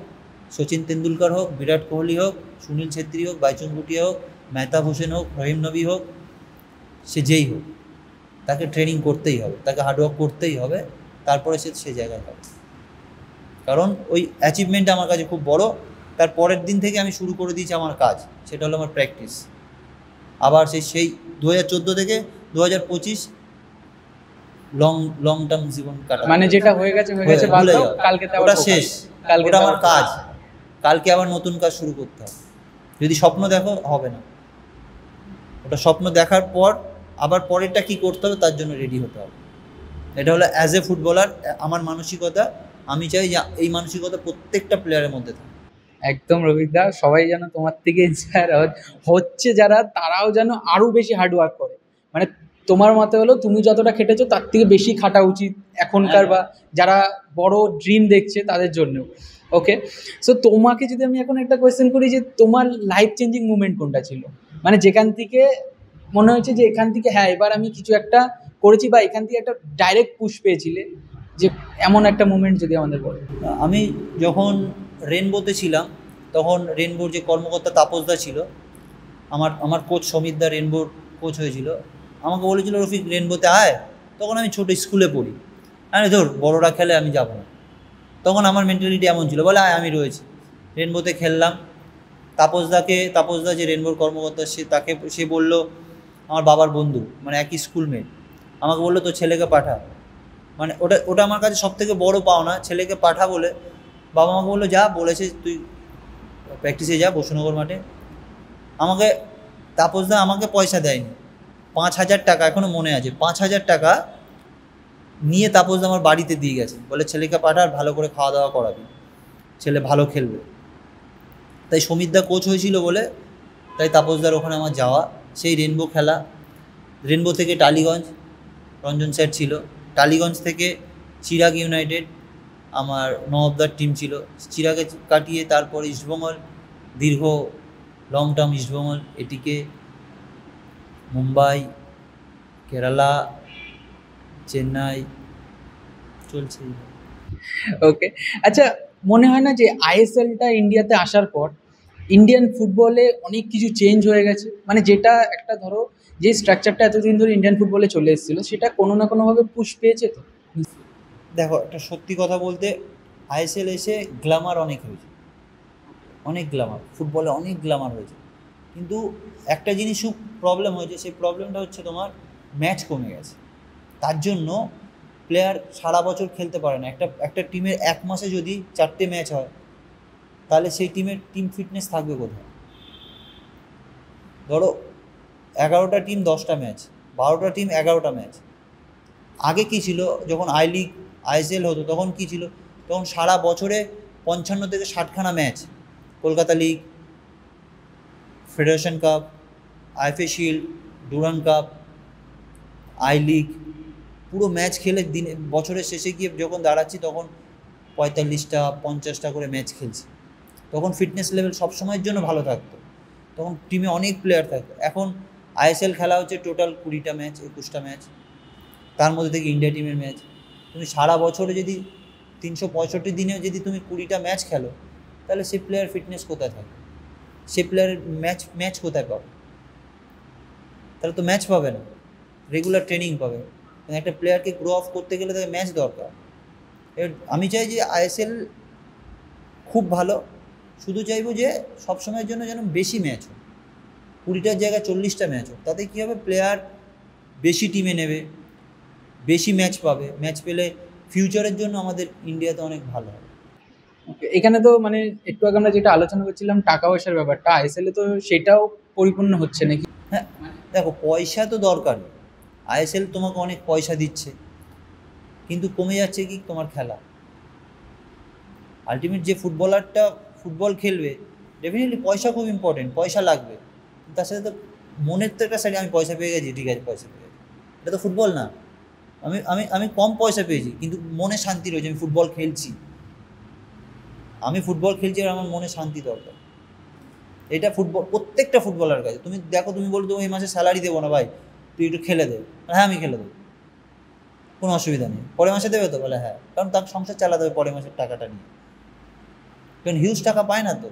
সচিন তেন্ডুলকর হোক, বিরাট কোহলি হোক, সুনীল ছেত্রী হোক, বাইচুং ভুটিয়া হোক, মেহতাব হোসেন হোক, রহিম নবী হোক, সে যেই হোক, তাকে ট্রেনিং করতেই হবে, তাকে হার্ডওয়ার্ক করতেই হবে, তারপরে সে জায়গায় হবে। কারণ ওই অ্যাচিভমেন্টটা আমার কাছে খুব বড়। তার পরের দিন থেকে আমি শুরু করে দিয়েছি আমার কাজ, সেটা হলো আমার প্র্যাকটিস। আবার সেই 2014 থেকে 2025 লং টার্ম জীবন কাটা, মানে যেটা হয়ে গেছে বাদ দাও, কালকে ওটা শেষ, ওটা আমার কাজ। কালকে আবার নতুন কাজ শুরু করতে হবে। যদি স্বপ্ন দেখো হবে না, ওটা স্বপ্ন দেখার পর আবার পরেরটা কী করতে হবে তার জন্য রেডি হতে হবে। এটা হলো অ্যাজ এ ফুটবলার আমার মানসিকতা। আমি চাই যে এই মানসিকতা প্রত্যেকটা প্লেয়ারের মধ্যে থাকে। একদম রবিদা, সবাই যেন তোমার থেকে ইন্সপায়ার হচ্ছে, যারা তারাও যেন আরও বেশি হার্ডওয়ার্ক করে। মানে তোমার মতে হলো তুমি যতটা খেটেছো তার থেকে বেশি খাটা উচিত এখনকার, বা যারা বড় ড্রিম দেখছে তাদের জন্য। ওকে, সো তোমাকে যদি আমি এখন একটা কোয়েশ্চেন করি, যে তোমার লাইফ চেঞ্জিং মুভমেন্ট কোনটা ছিল, মানে যেখান থেকে মনে হয়েছে যে এখান থেকে হ্যাঁ এবার আমি কিছু একটা করেছি, বা এখান থেকে একটা ডাইরেক্ট পুশ পেয়েছিলে, যে এমন একটা মুভমেন্ট যদি আমাদের বলো। আমি যখন রেনবোতে ছিলাম, তখন রেনবোর যে কর্মকর্তা তাপসদা ছিল, আমার কোচ সমিতদা রেনবোর কোচ হয়েছিল, আমাকে বলেছিল রফিক রেনবোতে আয়। তখন আমি ছোটো স্কুলে পড়ি, আরে ধর বড়রা খেলে আমি যাব না। তখন আমার মেন্টালিটি এমন ছিল, বলে আয় আমি রয়েছি। রেনবোতে খেললাম। তাপসদা যে রেনবোর কর্মকর্তা, সে বলল, আমার বাবার বন্ধু, মানে একই স্কুলমেট, আমাকে বললো তোর ছেলেকে পাঠা। মানে ওটা আমার কাছে সব থেকে বড়ো পাওনা, ছেলেকে পাঠা বলে। বাবা আমাকে বললো যা বলেছে তুই প্র্যাকটিসে যা বসুনগর মাঠে। তাপসদা আমাকে পয়সা দেয়নি, 5,000 টাকা এখনও মনে আছে, 5,000 টাকা নিয়ে তাপসদা আমার বাড়িতে দিয়ে গেছে, বলে ছেলেকে পাঠা আর ভালো করে খাওয়া দাওয়া করাবি, ছেলে ভালো খেলবে। তাই সমিতদা কোচ হয়েছিল বলে তাই তাপসদার ওখানে আমার যাওয়া। সেই রেনবো খেলা, রেনবো থেকে টালিগঞ্জ, রঞ্জন স্যার ছিল, টালিগঞ্জ থেকে চিরাগ ইউনাইটেড, আমার নবদার টিম ছিল, চিরাগে কাটিয়ে তারপর ইস্টবেঙ্গল, দীর্ঘ লং টার্ম ইস্টবেঙ্গল, এটিকে মুম্বাই, কেরালা, চেন্নাই, চলছে। ওকে, আচ্ছা, মনে হয় না যে আইএসএলটা ইন্ডিয়াতে আসার পর ইন্ডিয়ান ফুটবলে অনেক কিছু চেঞ্জ হয়ে গেছে? মানে যেটা একটা ধরো যে স্ট্রাকচারটা এতদিন ধরে ইন্ডিয়ান ফুটবলে চলে এসেছিলো সেটা কোনো না কোনোভাবে পুশ পেয়েছে তো? দেখো, একটা সত্যি কথা বলতে, আইএসএল এসে গ্ল্যামার অনেক হয়েছে, অনেক গ্ল্যামার, ফুটবলে অনেক গ্ল্যামার হয়েছে, কিন্তু একটা জিনিস খুব প্রবলেম হয়েছে, সেই প্রবলেমটা হচ্ছে তোমার ম্যাচ কমে গেছে। তার জন্য প্লেয়ার সারা বছর খেলতে পারে না। একটা টিমের এক মাসে যদি 4টে ম্যাচ হয়, তাহলে সেই টিম ফিটনেস থাকবে কোথায়? ধরো 11টা টিম 10টা ম্যাচ, 12টা টিম 11টা ম্যাচ। আগে কি ছিল, যখন আই লিগ আইএসএল হতো তখন কি ছিল, তখন সারা বছরে 55 থেকে 60খানা match, Kolkata league, federation cup, IFA shield, Durand cup, I league, পুরো ম্যাচ খেলে দিনে বছরের শেষে গিয়ে যখন দাঁড়াচ্ছি তখন 45টা 50টা করে ম্যাচ খেলছি। তখন ফিটনেস লেভেল সবসময়ের জন্য ভালো থাকতো, তখন টিমে অনেক প্লেয়ার থাকতো। এখন আইএসএল খেলা হচ্ছে টোটাল 20টা ম্যাচ, 21টা ম্যাচ, তার মধ্যে থেকে ইন্ডিয়া টিমের ম্যাচ। তুমি সারা বছরে যদি 365 দিনেও যদি তুমি 20টা ম্যাচ খেলো, তাহলে সে প্লেয়ার ফিটনেস কোথায় থাকবে? সে প্লেয়ারের ম্যাচ কোথায় পাবে? তাহলে তো ম্যাচ পাবে না, রেগুলার ট্রেনিং পাবে। একটা প্লেয়ারকে গ্রো অফ করতে গেলে তাকে ম্যাচ দরকার। আমি চাই যে আইএসএল খুব ভালো, শুধু চাইবো যে সবসময়ের জন্য যেন বেশি ম্যাচ হোক, 20টার জায়গায় 40টা ম্যাচ হোক। তাতে কী হবে, প্লেয়ার বেশি টিমে নেবে, বেশি ম্যাচ পাবে, ম্যাচ পেলে ফিউচারের জন্য আমাদের ইন্ডিয়াতে অনেক ভালো হবে। এখানে তো মানে একটু আগে আমরা যেটা আলোচনা করছিলাম টাকা পয়সার ব্যাপারটা, আইএসএল এ তো সেটাও পরিপূর্ণ হচ্ছে নাকি? হ্যাঁ, দেখো, পয়সা তো দরকার, আইএসএল তোমাকে অনেক পয়সা দিচ্ছে, কিন্তু কমে যাচ্ছে কি তোমার খেলা। আলটিমেট যে ফুটবলারটা ফুটবল খেলবে, ডেফিনেটলি পয়সা খুব ইম্পর্টেন্ট, পয়সা লাগবে, তার সাথে তো মনের তো একটা সাইডে, আমি পয়সা পেয়ে গেছি, ঠিক আছে পয়সা পেয়ে গেছি, এটা তো ফুটবল না। আমি আমি আমি কম পয়সা পেয়েছি কিন্তু মনে শান্তি রয়েছে, আমি ফুটবল খেলছি, আর আমার মনে শান্তি দরকার। এটা প্রত্যেকটা ফুটবলার কাছে। তুমি দেখো, তুমি বলো তুমি এই মাসে স্যালারি দেবো না ভাই, তুই একটু খেলে দে, হ্যাঁ আমি খেলে দেবো, কোনো অসুবিধা নেই। পরের মাসে দেবে তো? বলে হ্যাঁ, কারণ তার সংসার চালাতে হবে পরের মাসের টাকাটা নিয়ে, কারণ হিউজ টাকা পায় না তো,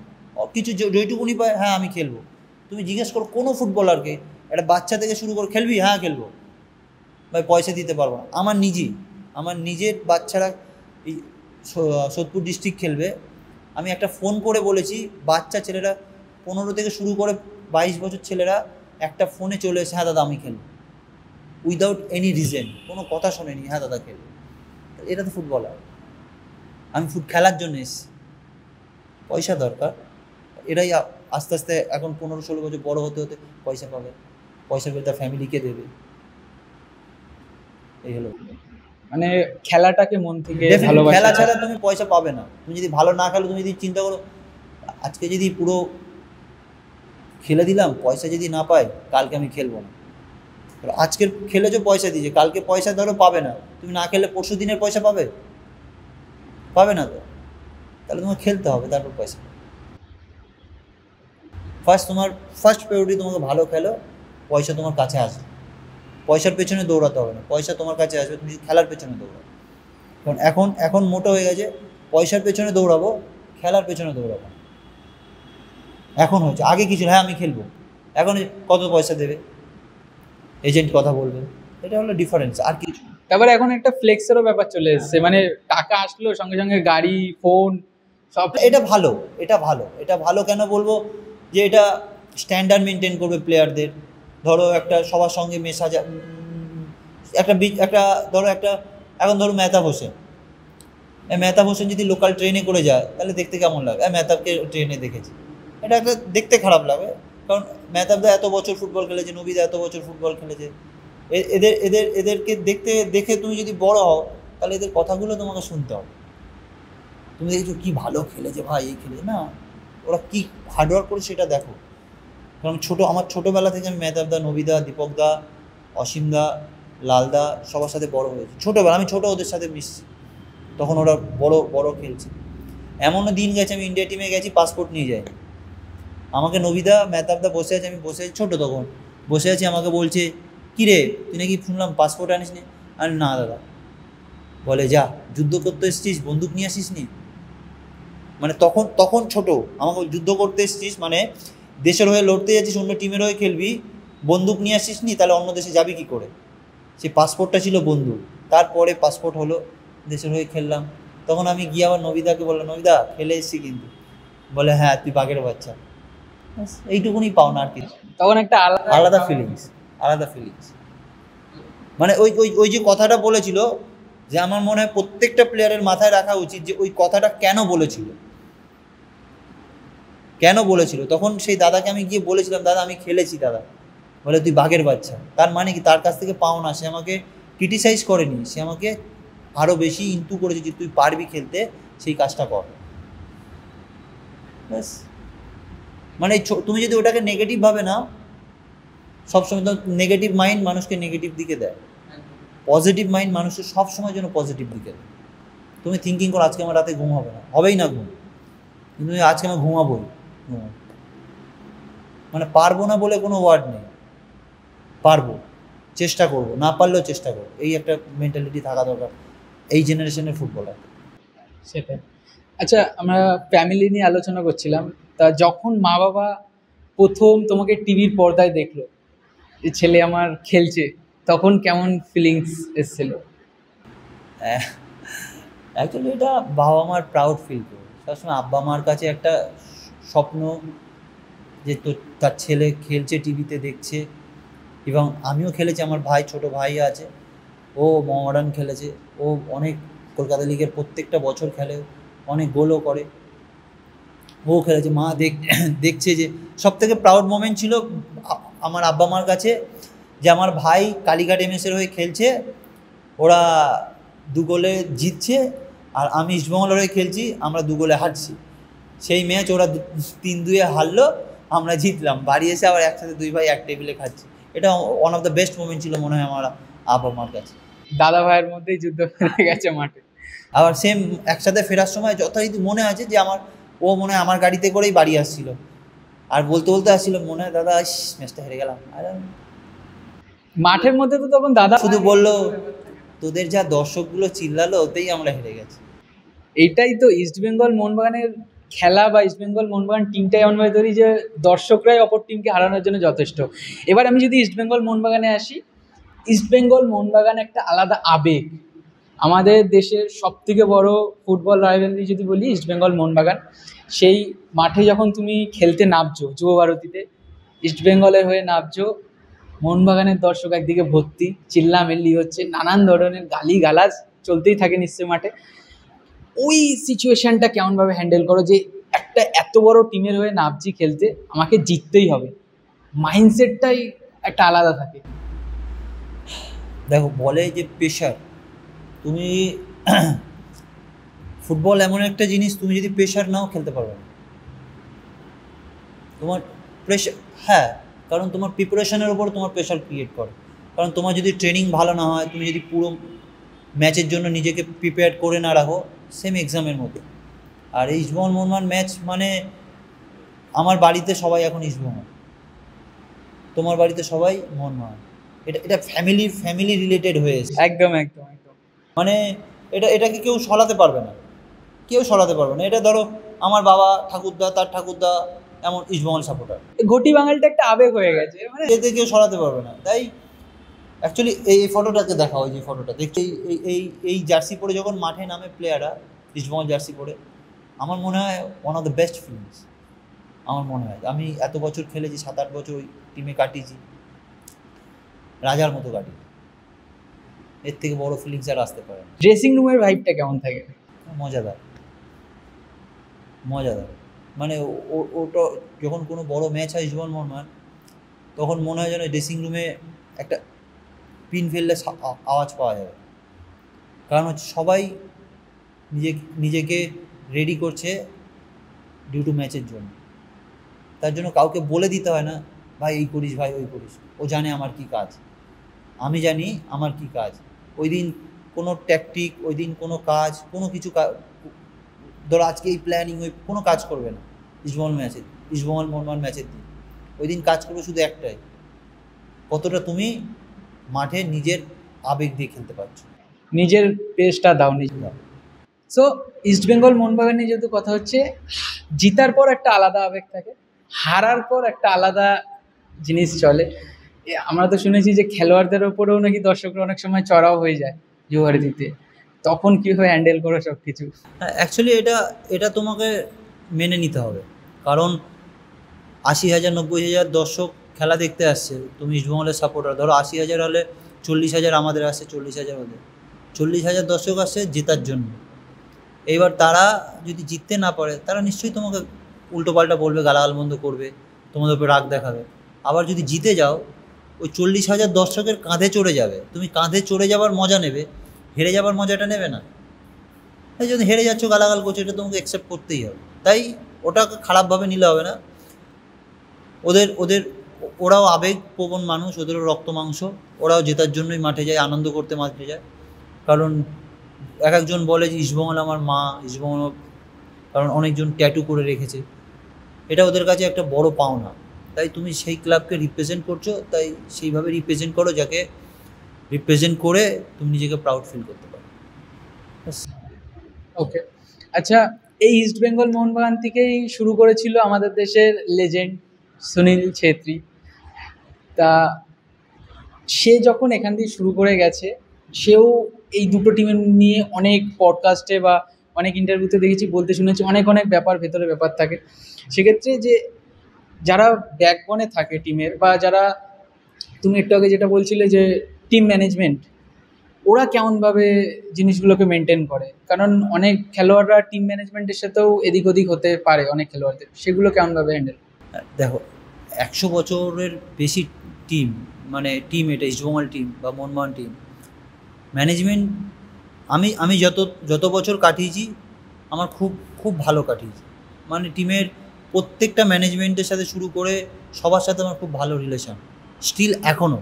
কিছু যেইটুকুনি পায়, হ্যাঁ আমি খেলবো। তুমি জিজ্ঞেস করো কোনো ফুটবলারকে, একটা বাচ্চা থেকে শুরু করে, খেলবি? হ্যাঁ খেলবো ভাই, পয়সা দিতে পারবো না। আমার নিজের বাচ্চারা এই সোদপুর ডিস্ট্রিক্ট খেলবে, আমি একটা ফোন করে বলেছি, বাচ্চা ছেলেরা 15 থেকে শুরু করে 22 বছর ছেলেরা একটা ফোনে চলে এসে, হ্যাঁ দাদা আমি খেলবো, উইদাউট এনি রিজন, কোনো কথা শোনেনি, হ্যাঁ দাদা খেলবো। এটা তো ফুটবলার। আমি খেলার জন্য এসেছি, পয়সা দরকার। এরাই আস্তে আস্তে এখন 15-16 বছর বড় হতে হতে পয়সা পাবে, পয়সা পেলে তার ফ্যামিলিকে দেবে, এই হলো। মানে খেলাটাকে মন থেকে খেলা ছাড়া তুমি পয়সা পাবে না। তুমি যদি ভালো না খেলো, তুমি যদি চিন্তা করো, আজকে যদি পুরো খেলে দিলাম, পয়সা যদি না পাই, কালকে আমি খেলবো না। আজকের খেলেছো, পয়সা দিয়েছে, কালকে পয়সা ধরো পাবে না, তুমি না খেললে পরশু দিনের পয়সা পাবে না তো, তাহলে তোমাকে খেলতে হবে, তারপর পয়সা। ফার্স্ট প্রায়োরিটি তোমাকে ভালো খেলো, পয়সা তোমার কাছে আসবে। পয়সার পেছনে দৌড়াতে হবে না, পয়সা তোমার কাছে আসবে, তুমি খেলার পেছনে দৌড়াবো। কারণ এখন মোটো হয়ে গেছে, পয়সার পেছনে দৌড়াবো, খেলার পেছনে দৌড়াবো। এখন হচ্ছে, আগে কিছু হ্যাঁ আমি খেলবো, এখন কত পয়সা দেবে, এজেন্ট কথা বলবে, এটা হলো ডিফারেন্স, আর কিছু। তারপরে এখন একটা ফ্লেক্সেরও ব্যাপার চলে এসেছে, মানে টাকা আসলো সঙ্গে সঙ্গে গাড়ি, ফোন সব এটা ভালো, এটা ভালো কেন বলবো, যে এটা স্ট্যান্ডার্ড মেনটেন করবে প্লেয়ারদের। ধরো একটা সবার সঙ্গে মেশা একটা ধরো একটা, এখন ধরো মেহতাব হোসেন, মেহতাব হোসেন যদি লোকাল ট্রেনে করে যায় তাহলে দেখতে কেমন লাগে? মেহতাবকে ট্রেনে দেখেছি, এটা একটা দেখতে খারাপ লাগে, কারণ মেহতাবদা এত বছর ফুটবল খেলেছে, নবীদা এত বছর ফুটবল খেলেছে, এদেরকে দেখে তুমি যদি বড় হও তাহলে এদের কথাগুলো তোমাকে শুনতে হবে। তুমি দেখছো কি ভালো খেলেছে ভাই, এই খেলেছে না, ওরা কি হার্ডওয়ার্ক করে সেটা দেখো। কারণ আমার ছোটোবেলা থেকে আমি মেহতাবদা, নবীদা, দীপকদা, অসীমদা, লালদা সবার সাথে বড় হয়েছি। ছোটোবেলা আমি ওদের সাথে মিশছি, তখন ওরা বড় বড় খেলছে। এমনও দিন গেছে আমি ইন্ডিয়া টিমে গেছি, পাসপোর্ট নিয়ে যাই, আমাকে নবীদা, মেহতাবদা বসে আছে, আমি বসে আছি ছোটো তখন, বসে আছি, আমাকে বলছে কী রে তুই নাকি শুনলাম পাসপোর্ট আনিস নি? আর না দাদা, বলে যা যুদ্ধ করতে এসছিস, বন্দুক নিয়ে আসিস নি? মানে তখন ছোট, আমাকে যুদ্ধ করতে এসছিস মানে দেশের হয়ে লড়তে যাচ্ছিস, অন্য টিমের হয়ে খেলবি, বন্দুক নিয়ে আসিস নি, তাহলে অন্য দেশে যাবি কী করে? সেই পাসপোর্টটা ছিল বন্দুক, তারপরে পাসপোর্ট হলো, দেশের হয়ে খেললাম। তখন আমি গিয়ে আবার নবীদাকে বললাম, নবীদা খেলে এসছি কিন্তু। বলে হ্যাঁ তুই বাঘের বাচ্চা। এইটুকুনি পাও না আর কি, তখন একটা আলাদা ফিলিংস। মানে ওই ওই ওই যে কথাটা বলেছিল, যে আমার মনে হয় প্রত্যেকটা প্লেয়ারের মাথায় রাখা উচিত যে ওই কথাটা কেন বলেছিল। তখন সেই দাদাকে আমি গিয়ে বলেছিলাম, দাদা আমি খেলেছি দাদা। বলে তুই বাঘের বাচ্চা, তার মানে কি তার কাছ থেকে পাও না, সে আমাকে ক্রিটিসাইজ করেনি, সে আমাকে আরও বেশি ইন্টু করেছে যে তুই পারবি খেলতে, সেই কাজটা কর। ব্যাস, মানে তুমি যদি ওটাকে নেগেটিভ ভাবে নাও, সবসময় তো নেগেটিভ মাইন্ড মানুষকে নেগেটিভ দিকে দেয়, পজিটিভ মাইন্ড মানুষের সবসময় যেন পজিটিভ দিকে দেয়। তুমি থিঙ্কিং করো আজকে আমার রাতে ঘুম হবে না, হবেই না ঘুম, কিন্তু আজকে আমি ঘুমাবোই, মানে পারবো না বলে কোনো ওয়ার্ড নেই, পারবো, চেষ্টা করব, না পারলেও চেষ্টা করবো, এই একটা মেন্টালিটি থাকা দরকার এই জেনারেশনের ফুটবলার। সেটাই। আচ্ছা, আমরা ফ্যামিলি নিয়ে আলোচনা করছিলাম, তা যখন মা বাবা প্রথম তোমাকে টিভির পর্দায় দেখলো যে ছেলে আমার খেলছে, তখন কেমন ফিলিংস এসেছিল? অ্যাকচুয়ালি এটা বাবা মার প্রাউড ফিল করবে সবসময়, আব্বা মার কাছে একটা স্বপ্ন যে তার ছেলে খেলছে, টিভিতে দেখছে, এবং আমিও খেলেছি, আমার ভাই, ছোট ভাই আছে, ও মোহামেডান খেলেছে, ও অনেক কলকাতা লিগের প্রত্যেকটা বছর খেলে, অনেক গোলও করে, ও খেলেছে, মা দেখছে। যে সবথেকে প্রাউড মোমেন্ট ছিল আমার আব্বা মার কাছে, যে আমার ভাই কালীঘাট এমএসের হয়ে খেলছে, ওরা 2 গোলে জিতছে, আর আমি ইস্টবেঙ্গলের হয়ে খেলছি, আমরা 2 গোলে হারছি। সেই ম্যাচ ওরা 3-2 হারলো, আমরা জিতলাম, বাড়ি এসে আবার একসাথে 2 ভাই এক টেবিলে খাচ্ছি। এটা one of the best moment ছিল মনে হয় আমার আব্বা মার কাছে। দাদা ভাইয়ের মধ্যেই যুদ্ধ হয়ে গেছে মাঠে। আবার সেম একসাথে ফেরার সময় যথারীতি মনে আছে যে ও মনে হয় আমার গাড়িতে করেই বাড়ি আসছিল, আর বলতে আসছিল, মনে হয় দাদা ম্যাচটা হেরে গেলাম। আর মাঠের মধ্যে তো তখন দাদা শুধু বললো তোদের যা দর্শকগুলো চিল্লালো, ওতেই আমরা হেরে গেছি। এইটাই তো ইস্টবেঙ্গল মোহনবাগানের খেলা, বা ইস্টবেঙ্গল মোহনবাগান টিমটাই এমন ভাবে ধরি যে দর্শকরাই অপর টিমকে হারানোর জন্য যথেষ্ট। এবার আমি যদি ইস্টবেঙ্গল মোহনবাগানে আসি, ইস্টবেঙ্গল মোহনবাগান একটা আলাদা আবেগ। আমাদের দেশের সবথেকে বড় ফুটবল রাইভালরি যদি বলি ইস্টবেঙ্গল মোহনবাগান। সেই মাঠে যখন তুমি খেলতে নামছো যুবভারতীতে, ইস্টবেঙ্গলের হয়ে নামছো, মোহনবাগানের দর্শক একদিকে ভর্তি, চিল্লামিল্লি হচ্ছে, নানান ধরনের গালিগালাজ চলতেই থাকে নিশ্চয়ই মাঠে। ওই সিচুয়েশনটা কেমনভাবে হ্যান্ডেল করো, যে একটা এত বড় টিমের হয়ে নামছি খেলতে, আমাকে জিততেই হবে, মাইন্ডসেটটাই একটা আলাদা থাকে। দেখো, বলে যে প্রেশার, তুমি ফুটবল এমন একটা জিনিস, তুমি যদি প্রেশার নাও খেলতে পারবে না। তোমার প্রেশার, হ্যাঁ, কারণ তোমার প্রিপারেশনের ওপর তোমার প্রেশার ক্রিয়েট করে। কারণ তোমার যদি ট্রেনিং ভালো না হয়, তুমি যদি পুরো ম্যাচের জন্য নিজেকে প্রিপেয়ার করে না রাখো, সেম এক্সামের মতো। আর ইস্টবেঙ্গল মোহনবাগান ম্যাচ মানে, আমার বাড়িতে সবাই এখন ইস্টবেঙ্গল, তোমার বাড়িতে সবাই মোহনবাগান, এটা ফ্যামিলি রিলেটেড হয়েছে। একদম একদম একদম। মানে এটাকে কেউ সরাতে পারবে না, এটা ধরো আমার বাবা ঠাকুরদা, তার ঠাকুরদা এমন ইস্টবেঙ্গল সাপোর্টার, ঘটি বাঙালিটা একটা আবেগ হয়ে গেছে, মানে এতে কেউ সরাতে পারবে না। তাই অ্যাকচুয়ালি এই ফটোটাকে দেখা হয়, যে ফটোটা দেখতে, এই জার্সি পরে যখন মাঠে নামে প্লেয়াররা, ইস্টবেঙ্গল জার্সি পরে, আমার মনে হয় one of the best feelings. আমার মনে হয় আমি এত বছর খেলেছি, 7-8 বছর ওই টিমে কাটিয়েছি, রাজার মতো কাটিয়েছি। এর থেকে বড় ফিলিংস আর আসতে পারে না। ড্রেসিং রুমের ভাইবটা কেমন থাকে? মজাদার, মজাদার। মানে ওটা যখন কোনো বড় ম্যাচ হয় ইসবল মোহনবাগান, তখন মনে হয় যেন ড্রেসিং রুমে একটা পিন ফেললে আওয়াজ পাওয়া যাবে। কারণ হচ্ছে সবাই নিজেকে রেডি করছে ডিউ টু ম্যাচের জন্য। তার জন্য কাউকে বলে দিতে হয় না, ভাই এই করিস, ভাই ওই করিস। ও জানে আমার কি কাজ, আমি জানি আমার কি কাজ। ওই দিন কোনো ট্যাকটিক, ওই দিন কোনো কাজ, কোনো কিছু ধরো আজকে এই প্ল্যানিং, ওই কোনো কাজ করবে না ইস্টবেঙ্গল মোহনবাগান ম্যাচের দিন। ওই দিন কাজ করবে শুধু একটাই, কতটা তুমি মাঠে নিজের আবেগ দিয়ে খেলতে পারছো, নিজের পেসটা দাও নিজে। সো ইস্টবেঙ্গল মোহনবাগান নিয়ে যেহেতু কথা হচ্ছে, জিতার পর একটা আলাদা আবেগ থাকে, হারার পর একটা আলাদা জিনিস চলে। আমরা তো শুনেছি যে খেলোয়াড়দের ওপরেও নাকি দর্শকরা অনেক সময় চড়াও হয়ে যায় জোয়ার দিতে, তখন কীভাবে হ্যান্ডেল করো সব কিছু? অ্যাকচুয়ালি এটা তোমাকে মেনে নিতে হবে। কারণ 80,000 90,000 দর্শক খেলা দেখতে আসছে, তুমি ইস্টবেঙ্গলের সাপোর্টার। ধরো 80,000 হলে 40,000 আমাদের আসছে, 40,000 ওদের, 40,000 দর্শক আসছে জেতার জন্য। এইবার তারা যদি জিততে না পারে, তারা নিশ্চয়ই তোমাকে উল্টোপাল্টা বলবে, গালাগাল বন্ধ করবে, তোমাদের উপরে রাগ দেখাবে। আবার যদি জিতে যাও, ওই 40,000 দর্শকের কাঁধে চড়ে যাবে, তুমি কাঁধে চড়ে যাবার মজা নেবে, হেরে যাবার মজাটা নেবে না। তাই যদি হেরে যাচ্ছ, গালাগাল করছো, এটা তোমাকে অ্যাকসেপ্ট করতেই হবে। তাই ওটাকে খারাপভাবে নিলে হবে না। ওরাও আবেগপ্রবণ মানুষ, ওদেরও রক্ত মাংস, ওরাও জেতার জন্যই মাঠে যায়, আনন্দ করতে মাঠে যায়। কারণ একজন বলে যে ইস্টবেঙ্গল আমার মা, ইস্টবেঙ্গল, কারণ অনেকজন ট্যাটু করে রেখেছে, এটা ওদের কাছে একটা বড় পাওনা। তাই তুমি সেই ক্লাবকে রিপ্রেজেন্ট করছো, তাই সেইভাবে রিপ্রেজেন্ট করো, যাকে রিপ্রেজেন্ট করে তুমি নিজেকে প্রাউড ফিল করতে পারো। ওকে, আচ্ছা, এই ইস্টবেঙ্গল মোহনবাগান থেকেই শুরু করেছিল আমাদের দেশের লেজেন্ড সুনীল ছেত্রী। তা সে যখন এখান থেকে শুরু করে গেছে, সেও এই দুটো টিমের নিয়ে অনেক পডকাস্টে বা অনেক ইন্টারভিউতে দেখেছি, বলতে শুনেছি, অনেক অনেক ব্যাপার, ভেতরে ব্যাপার থাকে। সেক্ষেত্রে যে যারা ব্যাকবনে থাকে টিমের, বা যারা, তুমি একটু আগে যেটা বলছিলে যে টিম ম্যানেজমেন্ট, ওরা কেমনভাবে জিনিসগুলোকে মেনটেন করে? কারণ অনেক খেলোয়াড়রা টিম ম্যানেজমেন্টের সাথেও এদিক ওদিক হতে পারে অনেক খেলোয়াড়দের, সেগুলো কেমনভাবে হ্যান্ডেল? দেখো, 100 বছরের বেশি টিম, মানে টিম, এটা ইস্টবেঙ্গল টিম বা মোহনবাগান টিম, ম্যানেজমেন্ট আমি যত বছর কাটিয়েছি, আমার খুব খুব ভালো কাটিয়েছি। মানে টিমের প্রত্যেকটা ম্যানেজমেন্টের সাথে শুরু করে সবার সাথে আমার খুব ভালো রিলেশন। স্টিল এখনও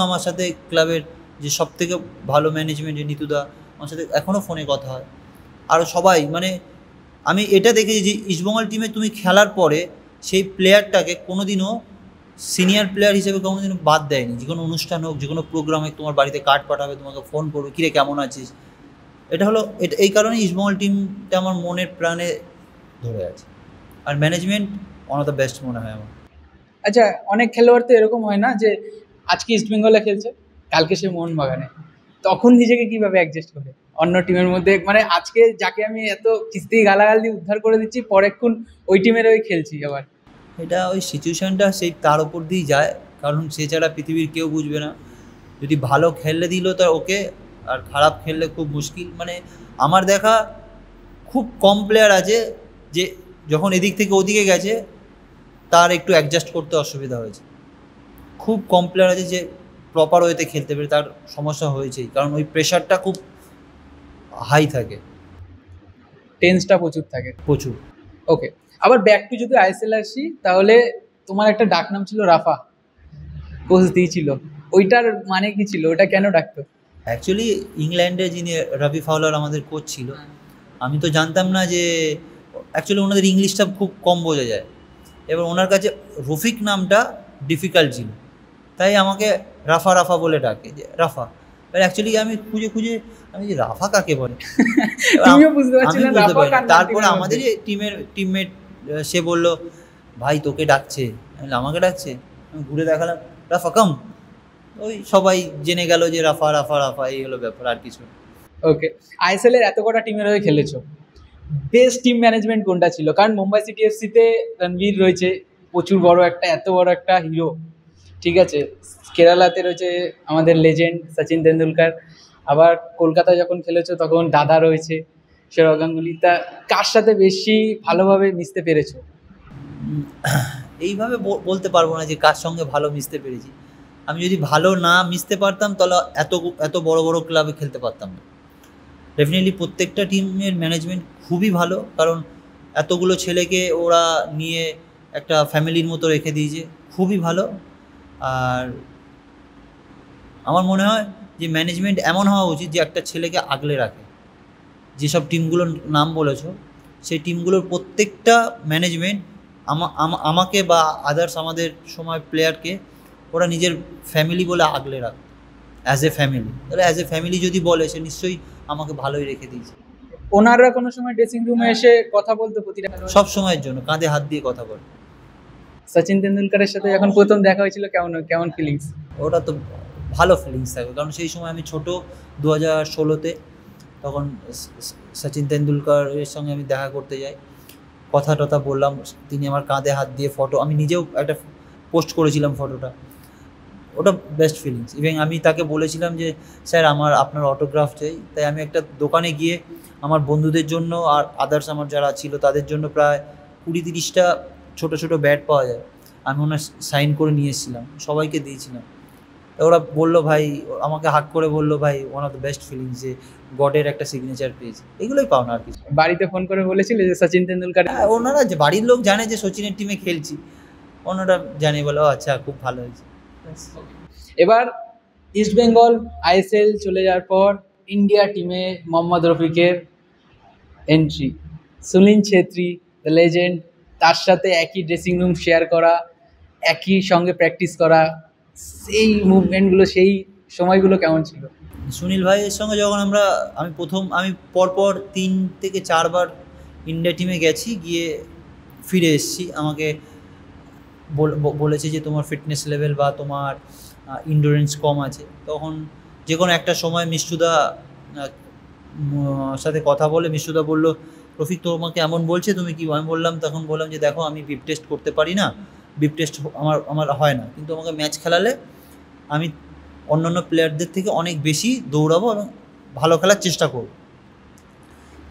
আমার সাথে ক্লাবের যে সবথেকে ভালো ম্যানেজমেন্ট, যে নিতুদা, আমার সাথে এখনও ফোনে কথা হয়। আরও সবাই, মানে আমি এটা দেখেছি যে ইস্টবেঙ্গল টিমে তুমি খেলার পরে সেই প্লেয়ারটাকে কোনোদিনও সিনিয়র প্লেয়ার হিসেবে কোনোদিনও বাদ দেয়নি। যে কোনো অনুষ্ঠান হোক, যে কোনো প্রোগ্রামে তোমার বাড়িতে কার্ড পাঠাবে, তোমাকে ফোন করবে, কিরে কেমন আছিস। এটা এই কারণেই ইস্টবেঙ্গল টিমটা আমার মনের প্রাণে ধরে আছে। আর management one of the best মনে হয় আমার। আচ্ছা, অনেক খেলোয়াড় তো এরকম হয় না যে আজকে ইস্টবেঙ্গলে খেলছে, কালকে সে মোহনবাগানে, তখন নিজেকে কিভাবে অ্যাডজাস্ট করে অন্য টিমের মধ্যে? মানে আজকে যাকে আমি এত কিস্তি গালাগাল দিয়ে উদ্ধার করে দিচ্ছি, পরেক্ষণ ওই টিমের ওই খেলছি আবার। এটা ওই সিচুয়েশানটা সেই তার ওপর দিয়েই যায়, কারণ সে ছাড়া পৃথিবীর কেউ বুঝবে না। যদি ভালো খেললে দিল তা ওকে, আর খারাপ খেললে খুব মুশকিল। মানে আমার দেখা খুব কম প্লেয়ার আছে যে যখন এদিক থেকে ওদিকে গেছে তার একটু অ্যাডজাস্ট করতে অসুবিধা হয়েছে। খুব কম প্লেয়ার আছে যে প্রপার ওয়েতে খেলতে পেরে, তার সমস্যা হয়েছেই, কারণ ওই প্রেশারটা খুব হাই থাকে, টেন্সটা প্রচুর থাকে। প্রচুর। ওকে, আবার ব্যাক টু যদি আইএসএল আসি, তাহলে তোমার একটা ডাক নাম ছিল রাফা, কোচ দিয়েছিল, ওইটার মানে কি ছিল? ওটা কেন ডাকতো? অ্যাকচুয়ালি ইংল্যান্ডে যিনি রবি ফাউলার আমাদের কোচ ছিল, আমি তো জানতাম না যে অ্যাকচুয়ালি ওনাদের ইংলিশটা খুব কম বোঝা যায়। এবার ওনার কাছে রফিক নামটা ডিফিকাল্ট ছিল, তাই আমাকে রাফা রাফা বলে ডাকে, যে রাফা। এবার অ্যাকচুয়ালি আমি খুঁজে আমি যে রাফা কাকে বলে তুমিও বুঝতে পারছি না রাফা কার নাম। তারপরে আমাদের টিমমেট সে বলল, ভাই তোকে ডাকছে। আমাকে ডাকছে, আমি ঘুরে দেখালাম, রাফা কাম। ওই সবাই জেনে গেল যে রাফা রাফা রাফা, এই হলো ব্যাপার, আর কিছু। ওকে, আইএসএল এর এত কটা টিমের হয়ে খেলেছো, বেস্ট টিম ম্যানেজমেন্ট কোনটা ছিল? কারণ মুম্বাই সিটি এফসিতে রণবীর রয়েছে, প্রচুর বড় একটা, এত বড় একটা হিরো, ঠিক আছে। কেরালাতে রয়েছে আমাদের লেজেন্ড সচিন তেন্ডুলকার, আবার কলকাতায় যখন খেলেছো তখন দাদা রয়েছে সৌরভ গাঙ্গুলি। তা কার সাথে বেশি ভালোভাবে মিশতে পেরেছো? এইভাবে বলতে পারবো না যে কার সঙ্গে ভালো মিশতে পেরেছি। আমি যদি ভালো না মিশতে পারতাম তাহলে এত এত বড় বড় ক্লাবে খেলতে পারতাম না। ডেফিনেটলি প্রত্যেকটা টিমের ম্যানেজমেন্ট খুবই ভালো, কারণ এতগুলো ছেলেকে ওরা নিয়ে একটা ফ্যামিলির মতো রেখে দিয়েছে, খুবই ভালো। আর আমার মনে হয় যে ম্যানেজমেন্ট এমন হওয়া উচিত যে একটা ছেলেকে আগলে রাখে। যেসব টিমগুলোর নাম বলেছো সেই টিমগুলোর প্রত্যেকটা ম্যানেজমেন্ট আমাকে বা আদার্স আমাদের সময় প্লেয়ারকে ওরা নিজের ফ্যামিলি বলে আগলে রাখে, অ্যাজ এ ফ্যামিলি। তাহলে অ্যাজ এ ফ্যামিলি যদি বলে সে নিশ্চয়ই আমাকে ভালোই রেখে দিয়েছে। ওনাররা কোনো সময় ড্রেসিং রুমে এসে কথা বলতো প্রতিটা খেলোয়াড়? সব সময়ের জন্য কাঁধে হাত দিয়ে কথা বলে। সচিন তেন্ডুলকারের সাথে যখন প্রথম দেখা হয়েছিল কেমন কেমন ফিলিংস? ওটা তো ভালো ফিলিংস থাকবে, কারণ সেই সময় আমি ছোট, 2016-তে, তখন সচিন তেন্ডুলকারের সঙ্গে আমি দেখা করতে যাই, কথা টথা বললাম, তিনি আমার কাঁধে হাত দিয়ে ফটো, আমি নিজেও একটা পোস্ট করেছিলাম ফটোটা। ওটা বেস্ট ফিলিংস। ইভেন আমি তাকে বলেছিলাম যে স্যার আমার আপনার অটোগ্রাফ চাই। তাই আমি একটা দোকানে গিয়ে আমার বন্ধুদের জন্য আর আদার্স আমার যারা ছিল তাদের জন্য প্রায় 20-30টা ছোটো ছোটো ব্যাট পাওয়া যায়, আমি ওনার সাইন করে নিয়ে এসেছিলাম, সবাইকে দিয়েছিলাম। তা ওরা বললো ভাই, আমাকে হাক করে বললো ভাই one of the best feelings, যে গডের একটা সিগনেচার পেয়েছি। এগুলোই পাও না আর কিছু। বাড়িতে ফোন করে বলেছিলে যে সচিন তেন্ডুলকার? হ্যাঁ, ওনারা যে বাড়ির লোক জানে যে সচিনের টিমে খেলছি, ওনারা জানে, বলো আচ্ছা খুব ভালো হয়েছে। এবার ইস্ট বেঙ্গল আইএসএল চলে যাওয়ার পর ইন্ডিয়া টিমে মোহাম্মদ রফিকের entry, Sunil Chhetri the legend, তার সাথে একই ড্রেসিং রুম শেয়ার করা, একই সঙ্গে প্র্যাকটিস করা, সেই মুভমেন্টগুলো, সেই সময়গুলো কেমন ছিল? সুনীল ভাইয়ের সঙ্গে যখন আমি পরপর 3 থেকে 4 বার ইন্ডিয়া টিমে গেছি, গিয়ে ফিরে এসেছি। আমাকে বলেছে যে তোমার ফিটনেস লেভেল বা তোমার ইন্ডোরেন্স কম আছে। তখন যে কোনো একটা সময় মিষ্টুদা সাথে কথা বলে মিষ্টুদা বলল, রফিক তোমাকে এমন বলছে, তুমি কি? আমি তখন বললাম যে দেখো আমি বিপ টেস্ট করতে পারি না, বিপ টেস্ট আমার হয় না, কিন্তু আমাকে ম্যাচ খেলালে আমি অন্যান্য প্লেয়ারদের থেকে অনেক বেশি দৌড়াবো এবং ভালো খেলার চেষ্টা করব।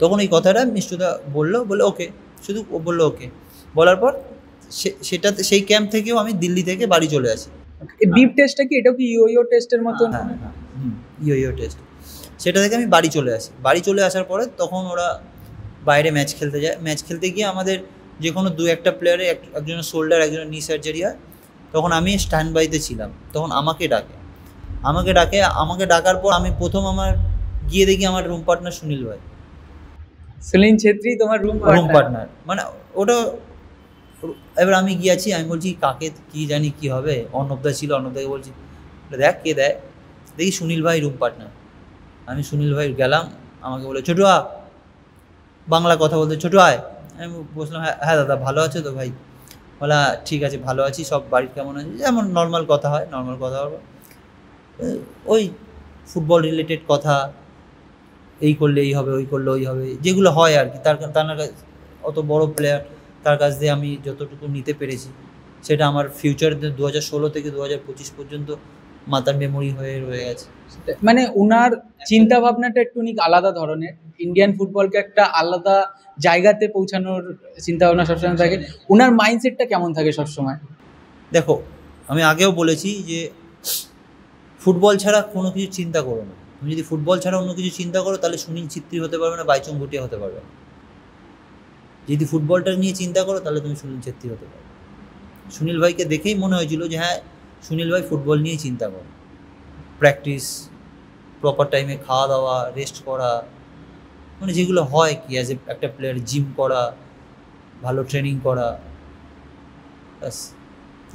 তখন এই কথাটা মিষ্টুদা বলে ওকে, শুধু ও বললো ওকে। বলার পর সেই ক্যাম্প থেকেও আমি দিল্লি থেকে বাড়ি চলে আসি। বিপ টেস্টটা কি, এটাও কি ইয়ো টেস্টের মতন? হ্যাঁ, ইয়ো টেস্ট। সেটা থেকে আমি বাড়ি চলে আসি। বাড়ি চলে আসার পরে তখন ওরা বাইরে ম্যাচ খেলতে যায়। ম্যাচ খেলতে গিয়ে আমাদের যে কোনো 2-1টা প্লেয়ারে একজনের শোল্ডার, একজনের নি সার্জারি হয়। তখন আমি স্ট্যান্ড বাইতে ছিলাম, তখন আমাকে ডাকার পর আমি প্রথম গিয়ে দেখি আমার রুম পার্টনার সুনীল ভাই। সুনীল ছেত্রী তোমার রুম পার্টনার, মানে ওটা। এবার আমি গিয়েছি, আমি বলছি কাকে কি জানি কি হবে, অর্ণবদা ছিল, অর্ণবদাকে বলছি দেখ কে দেয়, দেখি সুনীল ভাই রুম পার্টনার। আমি সুনীল ভাই গেলাম, আমাকে বলে ছোটু বাংলা কথা বলতে, ছোটু আয়। আমি বললাম হ্যাঁ দাদা ভালো আছো তো ভাই? বলা ঠিক আছে ভালো আছি, সব বাড়ির কেমন আছে, যেমন নর্মাল কথা হয়। নর্মাল কথা হলো ওই ফুটবল রিলেটেড কথা, এই করলে এই হবে, ওই করলে ওই হবে, যেগুলো হয় আর কি। তার অত বড় প্লেয়ার, তার কাছ দিয়ে আমি যতটুকু নিতে পেরেছি সেটা আমার ফিউচার 2016 থেকে 2025 পর্যন্ত মাথার মেমোরি হয়ে রয়ে গেছে। মানে উনার চিন্তা ভাবনাটা একটু আলাদা ধরনের, ইন্ডিয়ান ফুটবলকে একটা আলাদা জায়গাতে পৌঁছানোর চিন্তা ভাবনা সবসময় থাকে। উনার মাইন্ডসেটটা কেমন থাকে সবসময়? দেখো, আমি আগেও বলেছি যে ফুটবল ছাড়া কোনো কিছু চিন্তা করো না। তুমি যদি ফুটবল ছাড়া অন্য কিছু চিন্তা করো তাহলে সুনীল ছেত্রী হতে পারবে না, বাইচুং ভুটিয়া হতে পারবে না। যদি ফুটবলটা নিয়ে চিন্তা করো তাহলে তুমি সুনীল ছেত্রী হতে পারবে। সুনীল ভাইকে দেখেই মনে হয়েছিল যে হ্যাঁ, সুনীল ভাই ফুটবল নিয়েই চিন্তা করে। প্র্যাকটিস, প্রপার টাইমে খাওয়া দাওয়া, রেস্ট করা, মানে যেগুলো হয় কি অ্যাজ একটা প্লেয়ার, জিম করা, ভালো ট্রেনিং করা, ব্যাস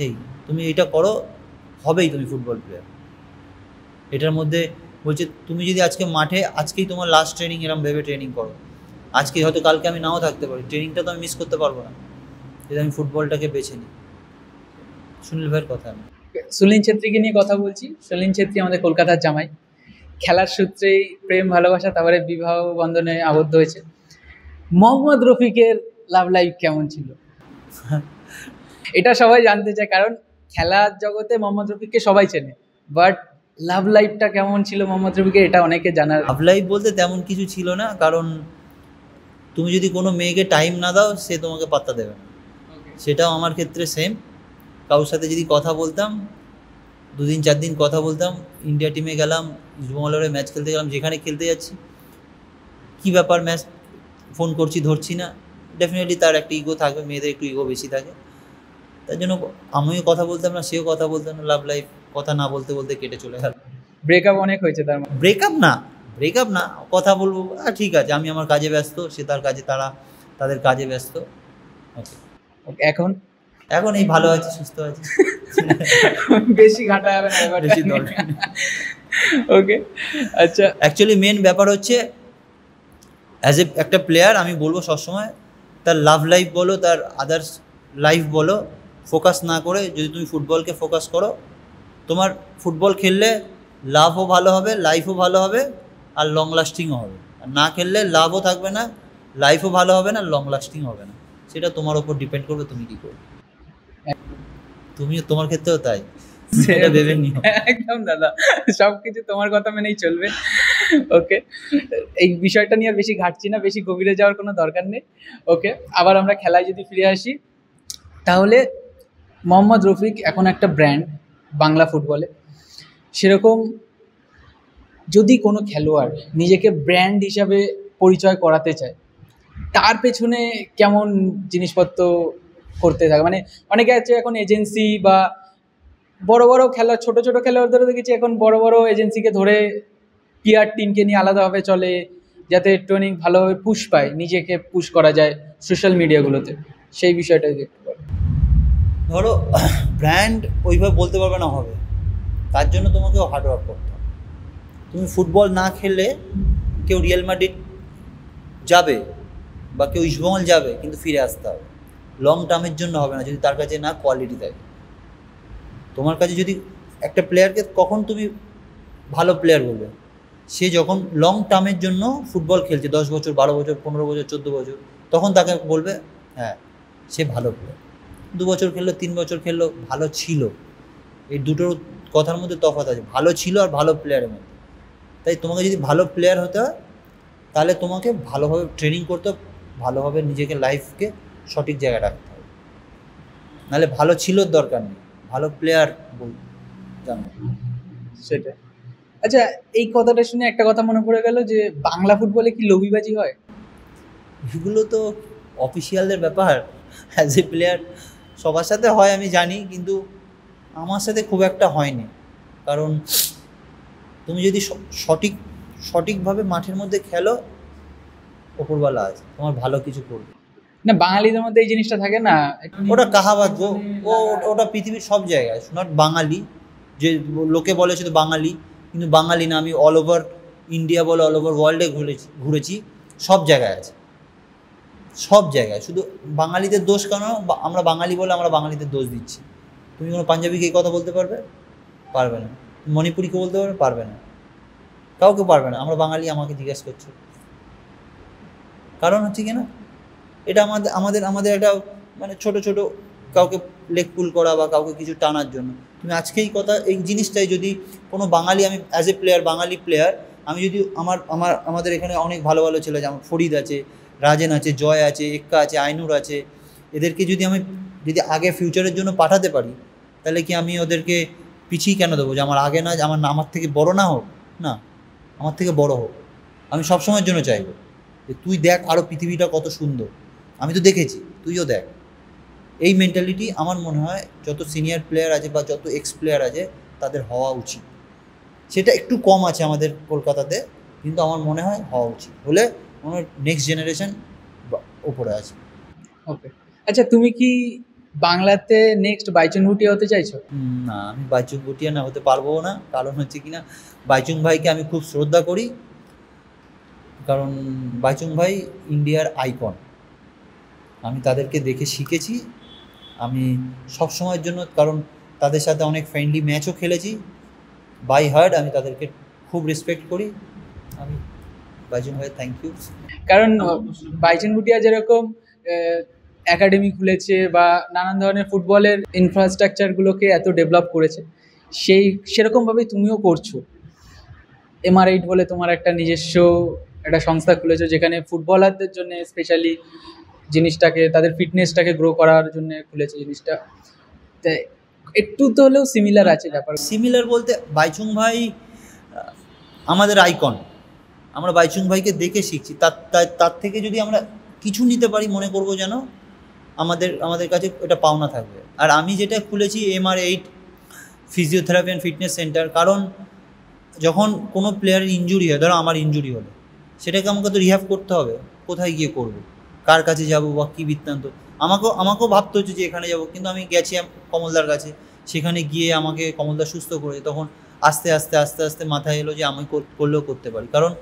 এই তুমি এটা করো, হবেই তুমি ফুটবল প্লেয়ার। এটার মধ্যে বলছে তুমি যদি আজকে মাঠে, আজকেই তোমার লাস্ট ট্রেনিং, এরকম ভেবে ট্রেনিং করো। আজকে হয়তো কালকে আমি নাও থাকতে পারি, ট্রেনিংটা তো আমি মিস করতে পারবো না যদি আমি ফুটবলটাকে বেছে নিই। সুনীল ভাইয়ের কথা। আমি সুনীল ছেত্রীকে নিয়ে কথা বলছি। সুনীল ছেত্রী আমাদের কলকাতার জামাই, খেলার সূত্রেই প্রেম ভালোবাসা, তারপরে বিবাহ বন্ধনে আবদ্ধ হয়েছে। মোহাম্মদ রফিকের লাভ লাইফ কেমন ছিল? এটা সবাই জানতে চায়, কারণ খেলার জগতে মোহাম্মদ রফিককে সবাই চেনে, বাট লাভ লাইফটা কেমন ছিল মোহাম্মদ রফিকের, এটা অনেকে জানার। লাভ লাইফ বলতে তেমন কিছু ছিল না, কারণ তুমি যদি কোনো মেয়েকে টাইম না দাও সে তোমাকে পাত্তা দেবে না। সেটাও আমার ক্ষেত্রে সেম। কারোর সাথে যদি কথা বলতাম, 2 দিন 4 দিন কথা বলতাম, ইন্ডিয়া টিমে গেলাম, ইস্টবেঙ্গলের ম্যাচ খেলতে গেলাম, যেখানে খেলতে যাচ্ছি, কী ব্যাপার ম্যাচ ফোন করছি ধরছি না, ডেফিনেটলি তার একটা ইগো থাকবে, মেয়েদের একটু ইগো বেশি থাকে, তার জন্য আমিও কথা বলতাম না, সেও কথা বলতাম না। লাভ লাইফ কথা না বলতে বলতে কেটে চলে গেল। ব্রেকআপ অনেক হয়েছে তার মানে? ব্রেকআপ না, কথা বলবো, ঠিক আছে, আমি আমার কাজে ব্যস্ত, সে তার কাজে, তারা তাদের কাজে ব্যস্ত। ওকে, এখন এখন এই ভালো আছে, সুস্থ আছে। বেশি ঘাটা হবে না এবার, বেশি দরকার। ওকে, আচ্ছা। অ্যাকচুয়ালি মেন ব্যাপার হচ্ছে, অ্যাজ এ একটা প্লেয়ার আমি বলবো সবসময়, তার লাভ লাইফ বলো, তার আদার্স লাইফ বলো, ফোকাস না করে যদি তুমি ফুটবলকে ফোকাস করো, তোমার ফুটবল খেললে লাভও ভালো হবে, লাইফও ভালো হবে, আর লং লাস্টিংও হবে। আর না খেললে লাভও থাকবে না, লাইফও ভালো হবে না, লং লাস্টিং হবে না। সেটা তোমার ওপর ডিপেন্ড করবে তুমি কী করবে। তুমিও, তোমার ক্ষেত্রেও তাই, সেটা ভেবে নিও। একদম দাদা, সবকিছু তোমার কথা মেনেই চলবে। ওকে, এই বিষয়টা নিয়ে আর বেশি ঘাটছি না, বেশি গভীরে যাওয়ার কোনো দরকার নেই। ওকে, আবার আমরা খেলায় যদি ফিরে আসি, তাহলে মোহাম্মদ রফিক এখন একটা ব্র্যান্ড বাংলা ফুটবলে। সেরকম যদি কোনো খেলোয়াড় নিজেকে ব্র্যান্ড হিসাবে পরিচয় করাতে চায়, তার পেছনে কেমন জিনিসপত্র করতে থাকে? মানে অনেকে আছে এখন এজেন্সি বা বড় বড় খেলা, ছোট ছোট খেলোয়াড়দেরও দেখেছি এখন বড় বড় এজেন্সিকে ধরে পিআর টিমকে নিয়ে আলাদাভাবে চলে, যাতে একটুখানি ভালোভাবে পুশ পায়, নিজেকে পুশ করা যায় সোশ্যাল মিডিয়াগুলোতে। সেই বিষয়টাই দেখতে পারো। ধরো ব্র্যান্ড ওইভাবে বলতে পারবে না হবে, তার জন্য তোমাকেও হার্ডওয়ার্ক করতে হবে। তুমি ফুটবল না খেললে কেউ রিয়াল মাদ্রিদ যাবে বা কেউ ইস্টবেঙ্গল যাবে, কিন্তু ফিরে আসতে হবে। লং টার্মের জন্য হবে না যদি তার কাছে না কোয়ালিটি থাকে। তোমার কাছে যদি একটা প্লেয়ারকে কখন তুমি ভালো প্লেয়ার বলবে, সে যখন লং টার্মের জন্য ফুটবল খেলছে, 10 বছর 12 বছর 15 বছর 14 বছর, তখন তাকে বলবে হ্যাঁ সে ভালো প্লেয়ার। 2 বছর খেললো, 3 বছর খেললো, ভালো ছিল, এই দুটোর কথার মধ্যে তফাৎ আছে, ভালো ছিল আর ভালো প্লেয়ারের মধ্যে। তাই তোমাকে যদি ভালো প্লেয়ার হতে হয়, তাহলে তোমাকে ভালোভাবে ট্রেনিং করতে হবে, ভালোভাবে নিজেকে লাইফকে সঠিক জায়গায় রাখতে হবে, নাহলে ভালো ছিল দরকার নেই, ভালো প্লেয়ার জানো সেটা। আচ্ছা, এই কথাটা শুনে একটা কথা মনে পড়ে গেল, যে বাংলা ফুটবলে কি লবিবাজি হয়? এগুলো তো অফিসিয়ালদের ব্যাপার। অ্যাজ এ প্লেয়ার সবার সাথে হয় আমি জানি, কিন্তু আমার সাথে খুব একটা হয়নি। কারণ তুমি যদি সঠিকভাবে মাঠের মধ্যে খেলো, ওপরওয়ালা আছে, তোমার ভালো কিছু করবে না, বাঙালিদের মধ্যে এই জিনিসটা থাকে না। ওটা কাহাবাত গো, ওটা পৃথিবীর সব জায়গায়, নট বাঙালি, যে লোকে বলে শুধু বাঙালি, কিন্তু বাঙালি না, আমি অল ওভার ইন্ডিয়া বলে অল ওভার ওয়ার্ল্ডে ঘুরেছি, সব জায়গায় আছে, সব জায়গায়। শুধু বাঙালিদের দোষ কেন? আমরা বাঙালি বলে আমরা বাঙালিদের দোষ দিচ্ছি। তুমি কোনো পাঞ্জাবিকে এই কথা বলতে পারবে? পারবে না। মণিপুরিকে বলতে পারবে না, কাউকে পারবে না। আমরা বাঙালি, আমাকে জিজ্ঞেস করছো, কারণ হচ্ছে কি না, এটা আমাদের একটা মানে ছোট ছোট কাউকে লেগ পুল করা বা কাউকে কিছু টানার জন্য। তুমি আজকে এই জিনিসটাই যদি কোনো বাঙালি, আমি অ্যাজ এ প্লেয়ার, বাঙালি প্লেয়ার, আমি যদি আমাদের এখানে অনেক ভালো ভালো ছেলে, যেমন ফরিদ আছে, রাজেন আছে, জয় আছে, এক্কা আছে, আইনুর আছে, এদেরকে যদি আগে ফিউচারের জন্য পাঠাতে পারি, তাহলে কি আমি ওদেরকে পিছিয়ে কেন দেবো? যে আমার আগে না, আমার থেকে বড় না হোক, না, আমার থেকে বড় হোক। আমি সবসময়ের জন্য চাইবো যে তুই দেখ আরও পৃথিবীটা কত সুন্দর, আমি তো দেখেছি, তুইও দেখ। এই মেন্টালিটি আমার মনে হয় যত সিনিয়র প্লেয়ার আছে বা যত এক্স প্লেয়ার আছে তাদের হওয়া উচিত। সেটা একটু কম আছে আমাদের কলকাতাতে, কিন্তু আমার মনে হয় হওয়া উচিত, হলে মনে হয় নেক্সট জেনারেশন ওপরে আছে। ওকে, আচ্ছা, তুমি কি বাংলাতে নেক্সট বাইচুং ভুটিয়া হতে চাইছো? না, আমি বাইচুং ভুটিয়া না হতে পারবো না। কারণ হচ্ছে কিনা, বাইচুং ভাইকে আমি খুব শ্রদ্ধা করি, কারণ বাইচুং ভাই ইন্ডিয়ার আইকন। আমি তাদেরকে দেখে শিখেছি, আমি সব সময়ের জন্য, কারণ তাদের সাথে অনেক ফ্রেন্ডলি ম্যাচও খেলেছি, বাই হার্ট আমি তাদেরকে খুব রেসপেক্ট করি। আমি বাইচুং ভাই থ্যাংক ইউ। কারণ বাইচুং ভুটিয়া যেরকম একাডেমি খুলেছে বা নানান ধরনের ফুটবলের ইনফ্রাস্ট্রাকচারগুলোকে এত ডেভেলপ করেছে, সেরকমভাবেই তুমিও করছো। MR8 বলে তোমার একটা নিজস্ব একটা সংস্থা খুলেছো, যেখানে ফুটবলারদের জন্য স্পেশালি জিনিসটাকে, তাদের ফিটনেসটাকে গ্রো করার জন্য খুলেছে জিনিসটা। তাই একটু তো হলেও সিমিলার আছে ব্যাপার। সিমিলার বলতে বাইচুং ভাই আমাদের আইকন, আমরা বাইচুং ভাইকে দেখে শিখছি। তার থেকে যদি আমরা কিছু নিতে পারি, মনে করবো যেন আমাদের কাছে এটা পাওনা থাকবে। আর আমি যেটা খুলেছি MR8 physiotherapy and fitness centre, কারণ যখন কোনো প্লেয়ারের ইনজুরি হয়, ধরো আমার ইনজুরি হলো, সেটাকে আমাকে তো রিহ্যাব করতে হবে। কোথায় গিয়ে করব, কার কাছে যাব বা কী বৃত্তান্ত, আমাকেও ভাবতে হচ্ছে যে এখানে যাব। কিন্তু আমি গেছি কমলদার কাছে, সেখানে গিয়ে আমাকে কমলদা সুস্থ করেছে। তখন আস্তে আস্তে আস্তে আস্তে মাথায় এলো যে আমি করলেও করতে পারি। কারণ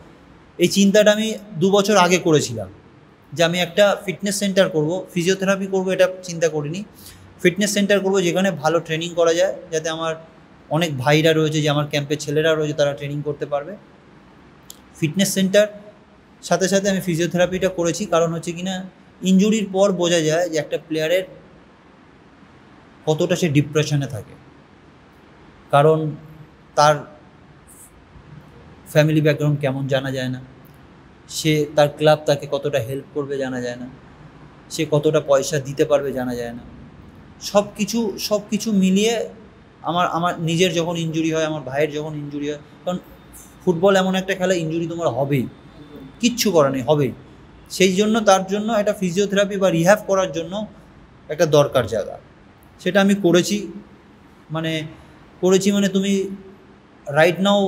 এই চিন্তাটা আমি 2 বছর আগে করেছিলাম যে আমি একটা ফিটনেস সেন্টার করব, ফিজিওথেরাপি করব, এটা চিন্তা করিনি। ফিটনেস সেন্টার করব যেখানে ভালো ট্রেনিং করা যায়, যাতে আমার অনেক ভাইরা রয়েছে, যে আমার ক্যাম্পের ছেলেরা রয়েছে, তারা ট্রেনিং করতে পারবে। ফিটনেস সেন্টার সাথে সাথে আমি ফিজিওথেরাপিটা করেছি, কারণ হচ্ছে কিনা ইনজুরির পর বোঝা যায় যে একটা প্লেয়ারের কতটা সে ডিপ্রেশনে থাকে, কারণ তার ফ্যামিলি ব্যাকগ্রাউন্ড কেমন জানা যায় না, তার ক্লাব তাকে কতটা হেল্প করবে জানা যায় না, সে কতটা পয়সা দিতে পারবে জানা যায় না। সব কিছু মিলিয়ে আমার নিজের যখন ইনজুরি হয়, আমার ভাইয়ের যখন ইনজুরি হয়, কারণ ফুটবল এমন একটা খেলা, ইনজুরি তোমার হবেই, কিচ্ছু করার নেই, হবেই। সেই জন্য তার জন্য একটা ফিজিওথেরাপি বা রিহ্যাব করার জন্য একটা দরকার জায়গা, সেটা আমি করেছি। মানে তুমি রাইট নাও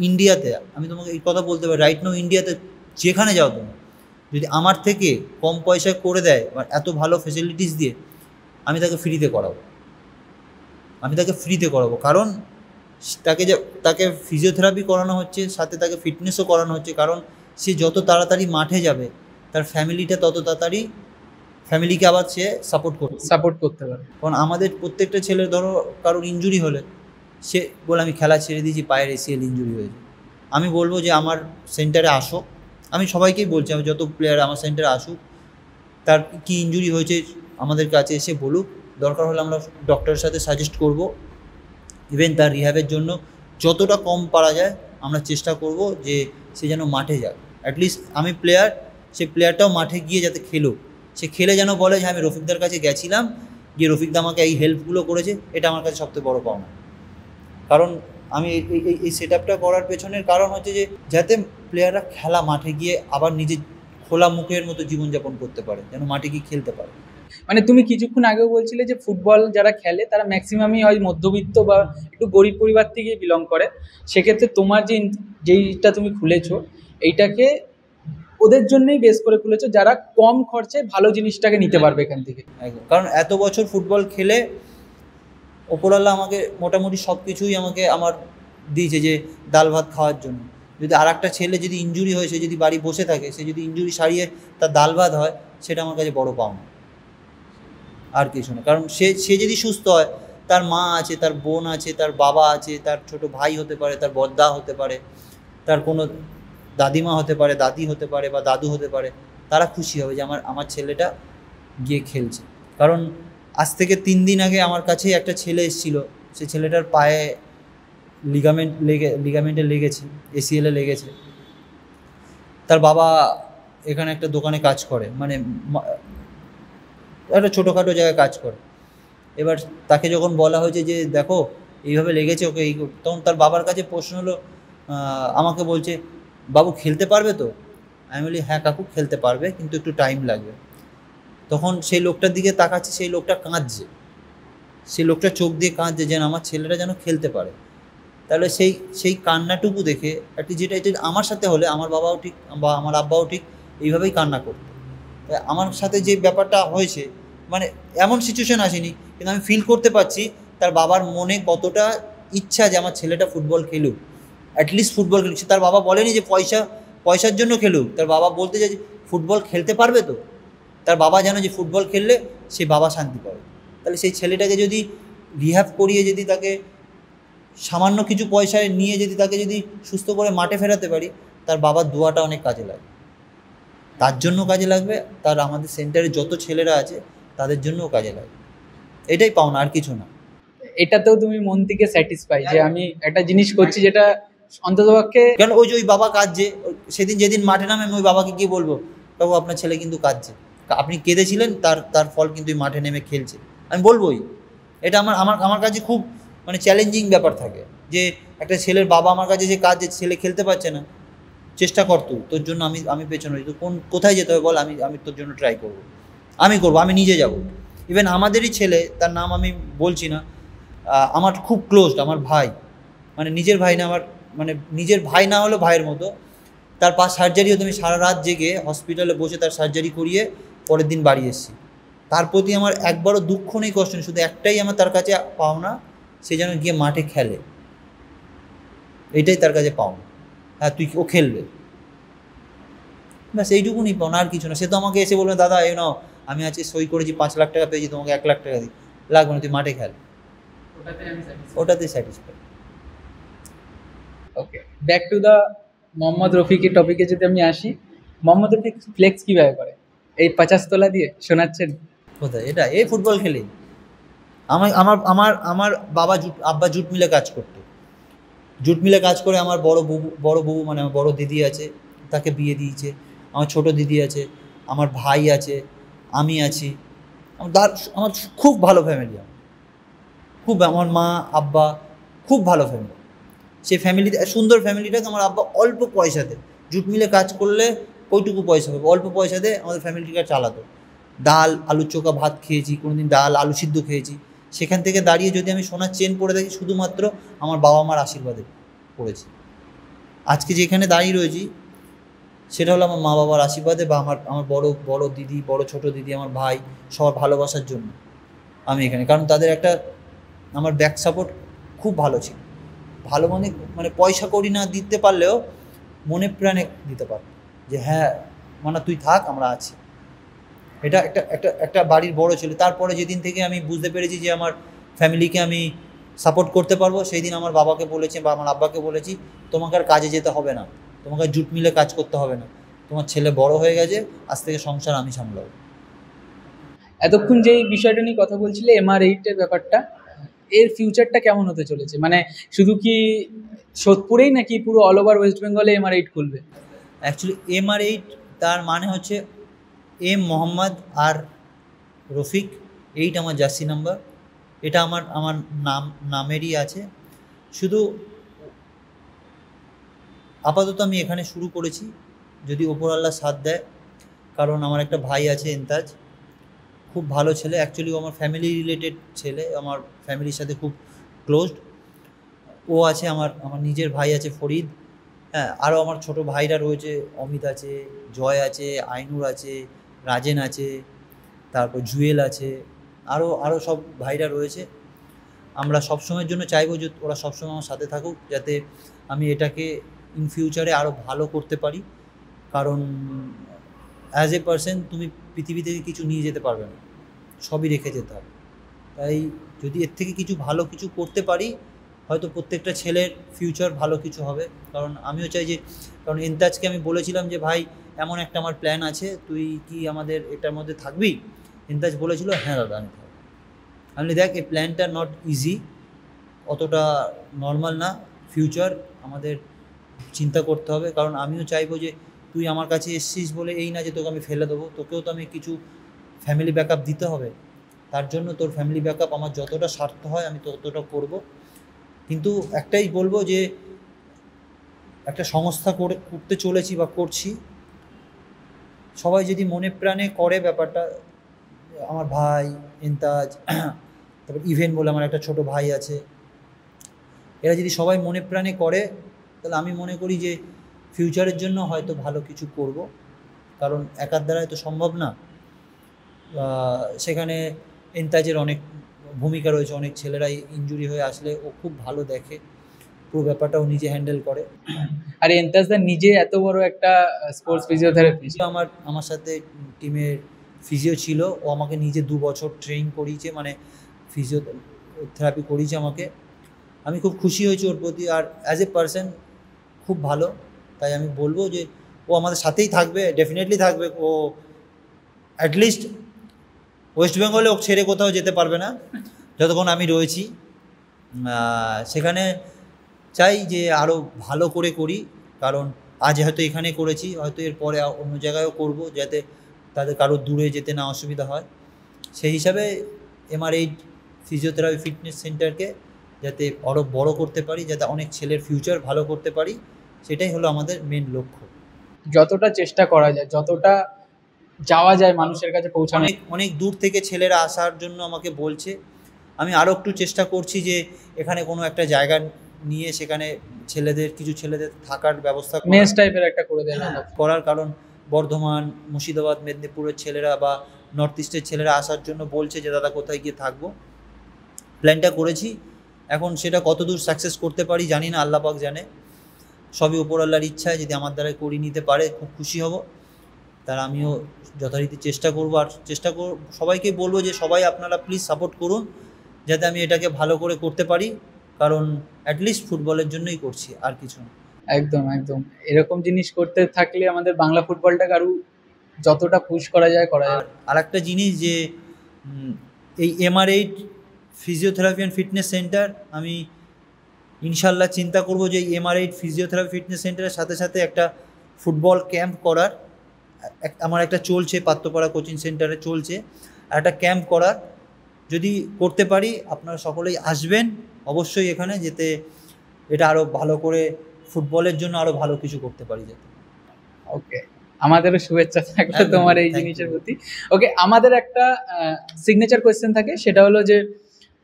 ইন্ডিয়াতে, আমি তোমাকে এই কথা বলতে পারি, রাইট নাও ইন্ডিয়াতে যেখানে যাও তুমি, যদি আমার থেকে কম পয়সায় করে দেয় বা এত ভালো ফেসিলিটিস দিয়ে, আমি তাকে ফ্রিতে করাবো। কারণ তাকে ফিজিওথেরাপি করানো হচ্ছে, সাথে তাকে ফিটনেসও করানো হচ্ছে। কারণ সে যত তাড়াতাড়ি মাঠে যাবে, তার ফ্যামিলিটা তত তাড়াতাড়ি ফ্যামিলিকে আবার সে সাপোর্ট করতে পারে। কারণ আমাদের প্রত্যেকটা ছেলের ধরো কারোর ইনজুরি হলে, সে বলে আমি খেলা ছেড়ে দিয়েছি, পায়ের ACL ইনজুরি হয়েছে, আমি বলবো যে আমার সেন্টারে আসো। আমি সবাইকেই বলছি, আমি যত প্লেয়ার আমার সেন্টারে আসুক, তার কী ইনজুরি হয়েছে আমাদের কাছে এসে বলুক, দরকার হলে আমরা ডক্টরের সাথে সাজেস্ট করব। ইভেন তার রিহ্যাবের জন্য যতটা কম পারা যায় আমরা চেষ্টা করব যে সে যেন মাঠে যাক। অ্যাটলিস্ট আমি প্লেয়ার, সে প্লেয়ারটাও মাঠে গিয়ে যাতে খেলুক, সে খেলে যেন বলে যে আমি রফিকদার কাছে গেছিলাম, গিয়ে রফিকদা আমাকে এই হেল্পগুলো করেছে, এটা আমার কাছে সবথেকে বড় পাওনা। কারণ আমি এই সেট আপটা করার পেছনের কারণ হচ্ছে যে যাতে প্লেয়াররা খেলা মাঠে গিয়ে আবার নিজের খোলা মুখের মতো জীবনযাপন করতে পারে, যেন মাঠে গিয়ে খেলতে পারে। মানে তুমি কিছুক্ষণ আগেও বলছিলে যে ফুটবল যারা খেলে তারা ম্যাক্সিমামই হয় মধ্যবিত্ত বা একটু গরিব পরিবার থেকে বিলং করে। সেক্ষেত্রে তোমার যেইটা তুমি খুলেছো, এইটাকে ওদের জন্যই বেস করে খুলেছো, যারা কম খরচে ভালো জিনিসটাকে নিতে পারবে এখান থেকে। একদম, কারণ এত বছর ফুটবল খেলে ওপরওয়ালা আমাকে মোটামুটি সব কিছুই আমার দিয়েছে, যে ডাল ভাত খাওয়ার জন্য। যদি আর একটা ছেলে যদি ইনজুরি হয়, সে যদি বাড়ি বসে থাকে, সে যদি ইনজুরি সারিয়ে তার ডাল ভাত হয়, সেটা আমার কাছে বড় পাওনা, আর কিছু না। কারণ সে যদি সুস্থ হয়, তার মা আছে, তার বোন আছে, তার বাবা আছে, তার ছোট ভাই হতে পারে, তার বড়দা হতে পারে, তার কোনো দাদিমা হতে পারে, দাদি হতে পারে বা দাদু হতে পারে, তারা খুশি হবে যে আমার ছেলেটা গিয়ে খেলছে। কারণ আজ থেকে 3 দিন আগে আমার কাছে একটা ছেলে এসেছিলো, সে ছেলেটার পায়ে লিগামেন্টে লেগেছে, ACL লেগেছে। তার বাবা এখানে একটা দোকানে কাজ করে, মানে একটা ছোটোখাটো জায়গায় কাজ করে। এবার তাকে যখন বলা হয়েছে যে দেখো এইভাবে লেগেছে ওকে, তখন তার বাবার কাছে প্রশ্ন হলো, আমাকে বলছে বাবু খেলতে পারবে তো? আমি বলি হ্যাঁ কাকু খেলতে পারবে, কিন্তু একটু টাইম লাগবে। তখন সেই লোকটার দিকে তাকাচ্ছে, সেই লোকটা কাঁদছে, সেই লোকটা চোখ দিয়ে কাঁদছে যেন আমার ছেলেটা যেন খেলতে পারে। তাহলে সেই কান্নাটুকু দেখে একটি যেটা আমার সাথে হলে আমার বাবাও ঠিক বা আমার আব্বাও ঠিক এইভাবেই কান্না করতো। তাই আমার সাথে যে ব্যাপারটা হয়েছে, মানে এমন সিচুয়েশন আসেনি, কিন্তু আমি ফিল করতে পারছি তার বাবার মনে কতটা ইচ্ছা যে আমার ছেলেটা ফুটবল খেলুক, অ্যাটলিস্ট ফুটবল খেলুক। তার বাবা বলেনি যে পয়সার জন্য খেলুক, তার বাবা বলতে চাই যে ফুটবল খেলতে পারবে তো। তার বাবা জানে যে ফুটবল খেললে সে বাবা শান্তি পাবে। তাহলে সেই ছেলেটাকে যদি রিহ্যাব করিয়ে, যদি তাকে সামান্য কিছু পয়সায় নিয়ে যদি তাকে যদি সুস্থ করে মাঠে ফেরাতে পারি, তার বাবার দোয়াটা অনেক কাজে লাগে, তার জন্য কাজে লাগবে, তার আমাদের সেন্টারে যত ছেলেরা আছে তাদের জন্যও কাজে লাগবে। এটাই পাওনা, আর কিছু না। এটাতেও তুমি মন থেকে স্যাটিসফাই যে আমি একটা জিনিস করছি যেটা অন্ততপক্ষে, কেন ওই যে ওই বাবা কাঁদছে, সেদিন যেদিন মাঠে নামে আমি ওই বাবাকে গিয়ে বলবো, বাবু আপনার ছেলে কিন্তু কাঁদছে, আপনি কেঁদেছিলেন, তার তার ফল কিন্তু এই মাঠে নেমে খেলছে, আমি বলবোই। এটা আমার আমার আমার কাছে খুব মানে চ্যালেঞ্জিং ব্যাপার থাকে, যে একটা ছেলের বাবা আমার কাছে যে কাজ, যে ছেলে খেলতে পারছে না, চেষ্টা কর তুই, তোর জন্য আমি আমি পেছনে রয়েছি, তো কোথায় যেতে হবে বল, আমি আমি তোর জন্য ট্রাই করবো, আমি করবো, আমি নিজে যাব। ইভেন আমাদেরই ছেলে, তার নাম আমি বলছি না, আমার খুব ক্লোজড, আমার ভাই, মানে নিজের ভাই না, আমার মানে নিজের ভাই না হলেও ভাইয়ের মতো, তার সার্জারি হতো, আমি সারা রাত জেগে হসপিটালে বসে তার সার্জারি করিয়ে পরের দিন বাড়ি এসেছি। তার প্রতি আমার একবারও দুঃখ নেই, কষ্ট নেই, শুধু একটাই আমার তার কাছে পাওনা, সে যেন গিয়ে মাঠে খেলে, এইটাই তার কাছে পাওনা। হ্যাঁ তুই, ও খেলবে, ব্যাস এইটুকুনি পাওনা, আর কিছু না। সে তো আমাকে এসে বলবে, দাদা এই নাও, আমি আজকে সই করেছি 5 লাখ টাকা পেয়েছি, তোমাকে 1 লাখ টাকা দিই, লাগবে না, তুই মাঠে খেল, ওটাতে satisfy. Okay, back to the Mohammad রফিকের টপিকে যদি আমি আসি, মোহাম্মদ রফিক ফ্লেক্স কিভাবে করে? এই 50 তোলা দিয়ে শোনাচ্ছেন? কোথায় এটা? এই ফুটবল খেলে। আমার আমার আমার আমার বাবা আব্বা জুট মিলে কাজ করতো, জুট মিলে কাজ করে আমার বড় বউ মানে আমার বড় দিদি আছে, তাকে বিয়ে দিয়েছে, আমার ছোট দিদি আছে, আমার ভাই আছে, আমি আছি, আমার খুব ভালো ফ্যামিলি, খুব, আমার মা আব্বা খুব ভালো ফ্যামিলি। সেই ফ্যামিলিতে, সুন্দর ফ্যামিলিটাকে আমার আব্বা অল্প পয়সাতে, জুট মিলে কাজ করলে ওইটুকু পয়সা পাবে, অল্প পয়সাতে আমাদের ফ্যামিলিটাকে চালাতো। ডাল আলু চোখা ভাত খেয়েছি, কোনোদিন ডাল আলু সিদ্ধ খেয়েছি। সেখান থেকে দাঁড়িয়ে যদি আমি সোনার চেন পরে থাকি, শুধুমাত্র আমার বাবা মার আশীর্বাদে পড়েছি। আজকে যেখানে দাঁড়িয়ে রয়েছি সেটা হলো আমার মা বাবার আশীর্বাদে, বা আমার আমার বড় দিদি, বড় ছোট দিদি, আমার ভাই, সবার ভালোবাসার জন্য আমি এখানে। কারণ তাদের একটা, আমার ব্যাক সাপোর্ট খুব ভালো ছিল, ভালো মানে মানে পয়সা কড়ি না দিতে পারলেও মনে প্রাণে দিতে পারবে, যে হ্যাঁ মানে তুই থাক, আমরা আছি। এটা একটা একটা একটা বাড়ির বড় ছেলে। তারপরে যেদিন থেকে আমি বুঝতে পেরেছি যে আমার ফ্যামিলিকে আমি সাপোর্ট করতে পারবো, সেই দিন আমার বাবাকে বলেছি বা আমার আব্বাকে বলেছি, তোমাকে আর কাজে যেতে হবে না, তোমাকে আর জুট মিলে কাজ করতে হবে না, তোমার ছেলে বড় হয়ে গেছে, আজ থেকে সংসার আমি সামলাবো। এতক্ষণ যেই বিষয়টা নিয়ে কথা বলছিলে, MR8 এর ব্যাপারটা, এর ফিউচারটা কেমন হতে চলেছে? মানে শুধু কি সোদপুরেই, নাকি পুরো অল ওভার ওয়েস্ট বেঙ্গলে MR8 খুলবে? অ্যাকচুয়ালি MR8 তার মানে হচ্ছে এম মোহাম্মদ আর রফিক, 8 আমার জার্সি নাম্বার, এটা আমার আমার নামেরই আছে। শুধু আপাতত আমি এখানে শুরু করেছি, যদি ওপরআল্লাহ সাথ দেয়, কারণ আমার একটা ভাই আছে এন্তাজ, খুব ভালো ছেলে, অ্যাকচুয়ালি ও আমার ফ্যামিলি রিলেটেড ছেলে, আমার ফ্যামিলির সাথে খুব ক্লোজড। ও আছে, আমার আমার নিজের ভাই আছে ফরিদ, হ্যাঁ, আরও আমার ছোটো ভাইরা রয়েছে, অমিত আছে, জয় আছে, আইনুর আছে, রাজেন আছে, তারপর জুয়েল আছে, আরও আরও সব ভাইরা রয়েছে। আমরা সবসময়ের জন্য চাইবো যে ওরা সবসময় আমার সাথে থাকুক, যাতে আমি এটাকে ইন ফিউচারে আরও ভালো করতে পারি। কারণ অ্যাজ এ পারসন তুমি পৃথিবী থেকে কিছু নিয়ে যেতে পারবে না, সবই রেখে যেতে হবে। তাই যদি এর থেকে কিছু ভালো কিছু করতে পারি, হয়তো প্রত্যেকটা ছেলের ফিউচার ভালো কিছু হবে। কারণ আমিও চাই যে, কারণ এন্তাজকে আমি বলেছিলাম যে ভাই এমন একটা আমার প্ল্যান আছে, তুই কি আমাদের এটার মধ্যে থাকবি? এন্তাজ বলেছিল হ্যাঁ দাদা আমি থাকবো। আমি দেখ, এই প্ল্যানটা নট ইজি, অতটা নর্মাল না, ফিউচার আমাদের চিন্তা করতে হবে। কারণ আমিও চাইবো যে তুই আমার কাছে এসছিস বলে এই না যে তোকে আমি ফেলে দেবো, তোকেও তো আমি কিছু ফ্যামিলি ব্যাকআপ দিতে হবে। তার জন্য তোর ফ্যামিলি ব্যাকআপ আমার যতটা স্বার্থ হয় আমি ততটা করব। কিন্তু একটাই বলবো যে একটা সংস্থা করতে চলেছি বা করছি, সবাই যদি মনে প্রাণে করে ব্যাপারটা, আমার ভাই এন্তাজ, তারপর ইভেন্ট বলে আমার একটা ছোট ভাই আছে, এরা যদি সবাই মনে প্রাণে করে, তাহলে আমি মনে করি যে ফিউচারের জন্য হয়তো ভালো কিছু করব। কারণ একার দ্বারাই তো সম্ভব না। সেখানে এন্তাজের অনেক ভূমিকা রয়েছে, অনেক ছেলেরাই ইনজুরি হয়ে আসলে ও খুব ভালো দেখে, পুরো ব্যাপারটাও নিজে হ্যান্ডেল করে। আর এন্তাজদা নিজে এত বড় একটা স্পোর্টস ফিজিওথেরাপিস্ট, আমার সাথে টিমের ফিজিও ছিল, ও আমাকে নিজে 2 বছর ট্রেনিং করিয়েছে, মানে ফিজিওথেরাপি করিয়েছে আমাকে। আমি খুব খুশি হয়েছি ওর প্রতি, আর অ্যাজ এ পারসন খুব ভালো। তাই আমি বলবো যে ও আমাদের সাথেই থাকবে, ডেফিনেটলি থাকবে। ও অ্যাটলিস্ট ওয়েস্ট বেঙ্গলে ও ছেড়ে কোথাও যেতে পারবে না যতক্ষণ আমি রয়েছি। সেখানে চাই যে আরও ভালো করে করি, কারণ আজ হয়তো এখানে করেছি, হয়তো এরপরে অন্য জায়গায়ও করব, যাতে তাদের কারো দূরে যেতে না অসুবিধা হয়। সেই হিসাবে MR8 ফিজিওথেরাপি ফিটনেস সেন্টারকে যাতে আরও বড় করতে পারি, যাতে অনেক ছেলের ফিউচার ভালো করতে পারি, সেটাই হলো আমাদের মেন লক্ষ্য। যতটা চেষ্টা করা যায়, যতটা যাওয়া যায় মানুষের কাছে পৌঁছানো। অনেক দূর থেকে ছেলেরা আসার জন্য আমাকে বলছে। আমি আরও একটু চেষ্টা করছি যে এখানে কোনো একটা জায়গা নিয়ে সেখানে কিছু ছেলেদের থাকার ব্যবস্থা মেস টাইপের একটা করে দেওয়া করার, কারণ বর্ধমান, মুর্শিদাবাদ, মেদিনীপুরের ছেলেরা বা নর্থ ইস্টের ছেলেরা আসার জন্য বলছে যে দাদা কোথায় গিয়ে থাকবো। প্ল্যানটা করেছি, এখন সেটা কতদূর সাকসেস করতে পারি জানি না, আল্লাহ পাক জানে। সবই উপর আল্লাহর ইচ্ছায়, যদি আমার দ্বারা করিয়ে নিতে পারে খুব খুশি হব। তার আমিও যথারীতি চেষ্টা করব, আর সবাইকে বলবো যে সবাই আপনারা প্লিজ সাপোর্ট করুন, যাতে আমি এটাকে ভালো করে করতে পারি, কারণ অ্যাটলিস্ট ফুটবলের জন্যই করছি, আর কিছু না। একদম একদম, এরকম জিনিস করতে থাকলে আমাদের বাংলা ফুটবলটাকে আরও যতটা পুশ করা যায় করা যায়। আর একটা জিনিস যে এই MR8 physiotherapy and fitness centre, আমি ইনশাল্লাহ চিন্তা করব যে এই MR8 ফিজিওথেরাপি ফিটনেস সেন্টারের সাথে সাথে একটা ফুটবল ক্যাম্প করার, আমার একটা চলছে, পাত্রপাড়া কোচিং সেন্টারে চলছে, একটা ক্যাম্প করার যদি করতে পারি, আপনারা সকলেই আসবেন অবশ্যই এখানে, যেতে এটা আরও ভালো করে ফুটবলের জন্য আরও ভালো কিছু করতে পারি যাতে। ওকে, আমাদেরও শুভেচ্ছা থাকবে তোমার এই জিনিসের প্রতি। ওকে, আমাদের একটা সিগনেচার কোয়েশ্চেন থাকে, সেটা হলো যে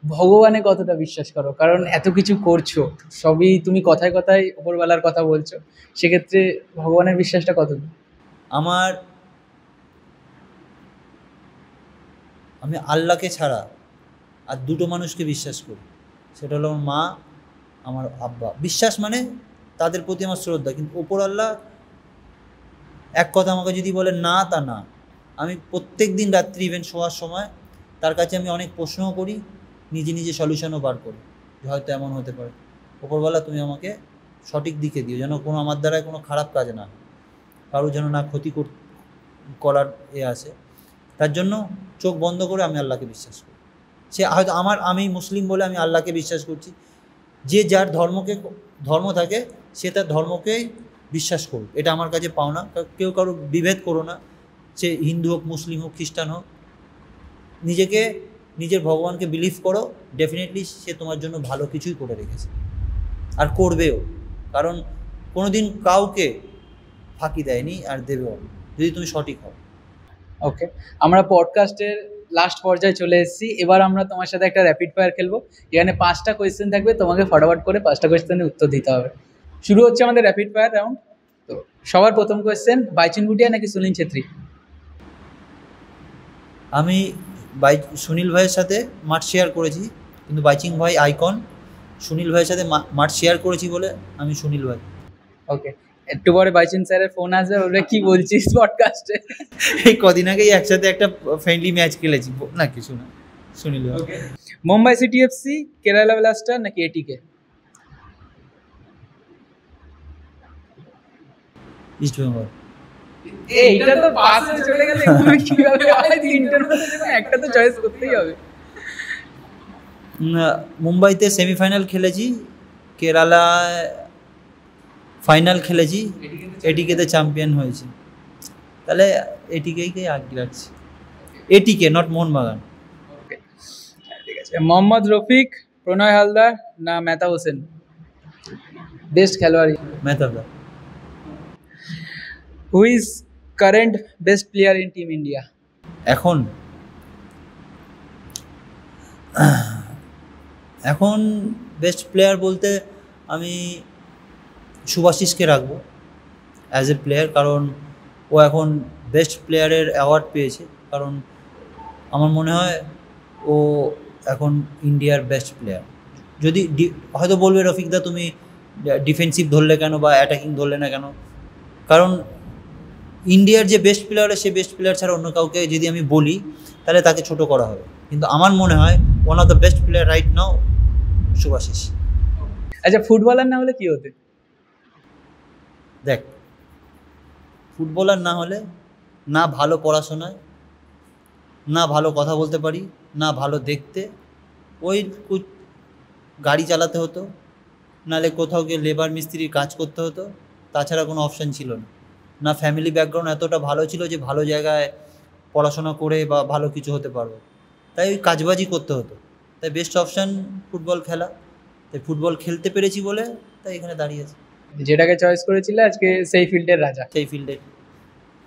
ভগবানে কতটা বিশ্বাস করো? কারণ এত কিছু করছো, সবই তুমি কথায় কথায় উপরওয়ালার কথা বলছো, সেক্ষেত্রে ভগবানের বিশ্বাসটা কত? আমি আল্লাহকে ছাড়া আর দুটো মানুষকে বিশ্বাস করি, সেটা হলো আমার মা, আমার আব্বা। বিশ্বাস মানে তাদের প্রতি আমার শ্রদ্ধা, কিন্তু ওপর আল্লাহ এক কথা আমাকে যদি বলে না, তা না। আমি প্রত্যেক দিন রাত্রি ইভেন শোয়ার সময় তার কাছে আমি অনেক প্রশ্নও করি, নিজে নিজে সলিউশনও বার করি, যে হয়তো এমন হতে পারে। ওপরওয়ালা তুমি আমাকে সঠিক দিকে দিও, যেন কোনো আমার দ্বারায় কোনো খারাপ কাজ না, কারো যেন না ক্ষতি করার আসে। তার জন্য চোখ বন্ধ করে আমি আল্লাহকে বিশ্বাস করি। সে হয়তো আমি মুসলিম বলে আমি আল্লাহকে বিশ্বাস করছি, যে যার ধর্ম থাকে সে তার ধর্মকেই বিশ্বাস করুক, এটা আমার কাছে পাওনা। কেউ কারো বিভেদ করো না, সে হিন্দু হোক, মুসলিম হোক, খ্রিস্টান হোক, নিজের ভগবানকে বিলিভ করো, ডেফিনেটলি সে তোমার জন্য ভালো কিছুই করে রেখেছে আর করবেও, কারণ কোনোদিন কাউকে ফাঁকি দেয়নি আর দেবেও, যদি তুমি সঠিক হও। ওকে, আমরা পডকাস্টের লাস্ট পর্যায়ে চলে এসেছি। এবার আমরা তোমার সাথে একটা র্যাপিড ফায়ার খেলবো। এখানে 5টা কোয়েশ্চেন থাকবে, তোমাকে ফটাফট করে 5টা কোয়েশ্চেনের উত্তর দিতে হবে। শুরু হচ্ছে আমাদের র্যাপিড ফায়ার রাউন্ড। তো সবার প্রথম কোয়েশ্চেন, বাইচুং ভুটিয়া নাকি সুনীল ছেত্রী? আমি সুনীল ভাইয়ের সাথে মাঠ শেয়ার করেছি, কিন্তু বাইচিং ভাই আইকন, সুনীল ভাইয়ের সাথে মাঠ শেয়ার করেছি বলে আমি সুনীল ভাই। ওকে, একটু পরে বাইচুং স্যারের ফোন আসবে, বলবে কি বলছিস পডকাস্টে। এই কদিন আগেই একসাথে একটা ফ্রেন্ডলি ম্যাচ খেলেছি, না কিছু না। সুনীল ভাই। Mumbai city FC, Kerala blaster নাকি এটিকে? ইস্ট বেঙ্গল। এইটা তো পাসে চলে গেলে কিভাবে হয়? তিনটার মধ্যে একটা তো চয়েস করতেই হবে। মুম্বাইতে সেমিফাইনাল খেলেছি, কেরালায় ফাইনাল খেলেছি, এটিকেতে চ্যাম্পিয়ন হয়েছি, তাহলে এটিকেই আগে রাখছি। এটিকে, নট মোহনবাগান। ঠিক আছে, মোহাম্মদ রফিক, প্রণয় হালদার না মেহতা হোসেন? বেস্ট খেলোয়াড়? Mehta Haldar. Who is current best player in team India? এখন বেস্ট প্লেয়ার বলতে আমি শুভাশিসকে রাখবো অ্যাজ এ প্লেয়ার, কারণ ও এখন বেস্ট প্লেয়ারের অ্যাওয়ার্ড পেয়েছে, কারণ আমার মনে হয় ও এখন ইন্ডিয়ার বেস্ট প্লেয়ার। যদি হয়তো বলবে রফিকদা তুমি ডিফেন্সিভ ধরলে কেন বা অ্যাটাকিং ধরলে না কেন, কারণ ইন্ডিয়ার যে বেস্ট প্লেয়ার, সে বেস্ট প্লেয়ার ছাড়া অন্য কাউকে যদি আমি বলি তাহলে তাকে ছোট করা হবে, কিন্তু আমার মনে হয় one of the best player right now Shubhashis. আচ্ছা, ফুটবলার না হলে কি হতে? দেখ, ফুটবলার না হলে না ভালো পড়াশোনায়, না ভালো কথা বলতে পারি, না ভালো দেখতে, ওই গাড়ি চালাতে হতো, নাহলে কোথাও গিয়ে লেবার মিস্ত্রির কাজ করতে হতো, তাছাড়া কোনো অপশান ছিল না। না ফ্যামিলি ব্যাকগ্রাউন্ড এতটা ভালো ছিল যে ভালো জায়গায় পড়াশোনা করে বা ভালো কিছু হতে পারবো, তাই ওই কাজবাজি করতে হতো। তাই বেস্ট অপশান ফুটবল খেলা, তাই ফুটবল খেলতে পেরেছি বলে তাই এখানে দাঁড়িয়েছি। যেটাকে চয়েস করেছিলে আজকে সেই ফিল্ডের রাজা। সেই ফিল্ডে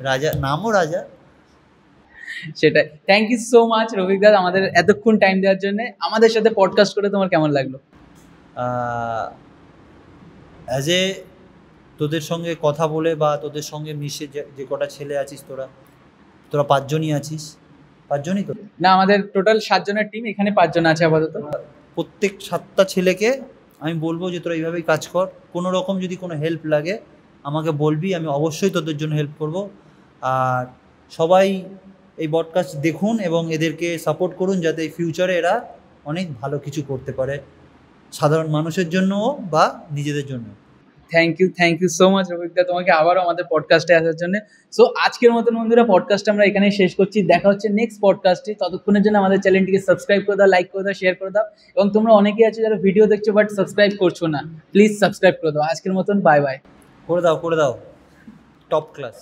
রাজা, নামও রাজা। সেটাই। Thank you so much Rafique da আমাদের এতক্ষণ টাইম দেওয়ার জন্য। আমাদের সাথে পডকাস্ট করে তোমার কেমন লাগলো? অ্যাজ এ তোদের সঙ্গে কথা বলে বা তোদের সঙ্গে মিশে যে কটা ছেলে আছিস, তোরা 5 জনই আছিস। 5 জনই তো না, আমাদের টোটাল 7 জনের টিম, এখানে 5 জন আছে আপাতত। প্রত্যেক 7টা ছেলেকে আমি বলবো যে তোরা এইভাবেই কাজ কর, কোনো রকম যদি কোনো হেল্প লাগে আমাকে বলবি, আমি অবশ্যই তোদের জন্য হেল্প করব। আর সবাই এই পডকাস্ট দেখুন এবং এদেরকে সাপোর্ট করুন, যাতে ফিউচারে এরা অনেক ভালো কিছু করতে পারে, সাধারণ মানুষের জন্যও বা নিজেদের জন্য। Thank you so much Rafique da তোমাকে আবারও আমাদের পডকাস্টে আসার জন্য। সো আজকের মতন বন্ধুরা পডকাস্ট আমরা এখানেই শেষ করছি। দেখা হচ্ছে নেক্সট পডকাস্টে। ততক্ষণের জন্য আমাদের চ্যানেলটিকে সাবস্ক্রাইব করে দাও, লাইক করে দাও, শেয়ার করে দাও। এবং তোমরা অনেকেই আছো যারা ভিডিও দেখছো বাট সাবস্ক্রাইব করছো না, প্লিজ সাবস্ক্রাইব করে দাও। আজকের মতন বাই বাই। করে দাও টপ ক্লাস।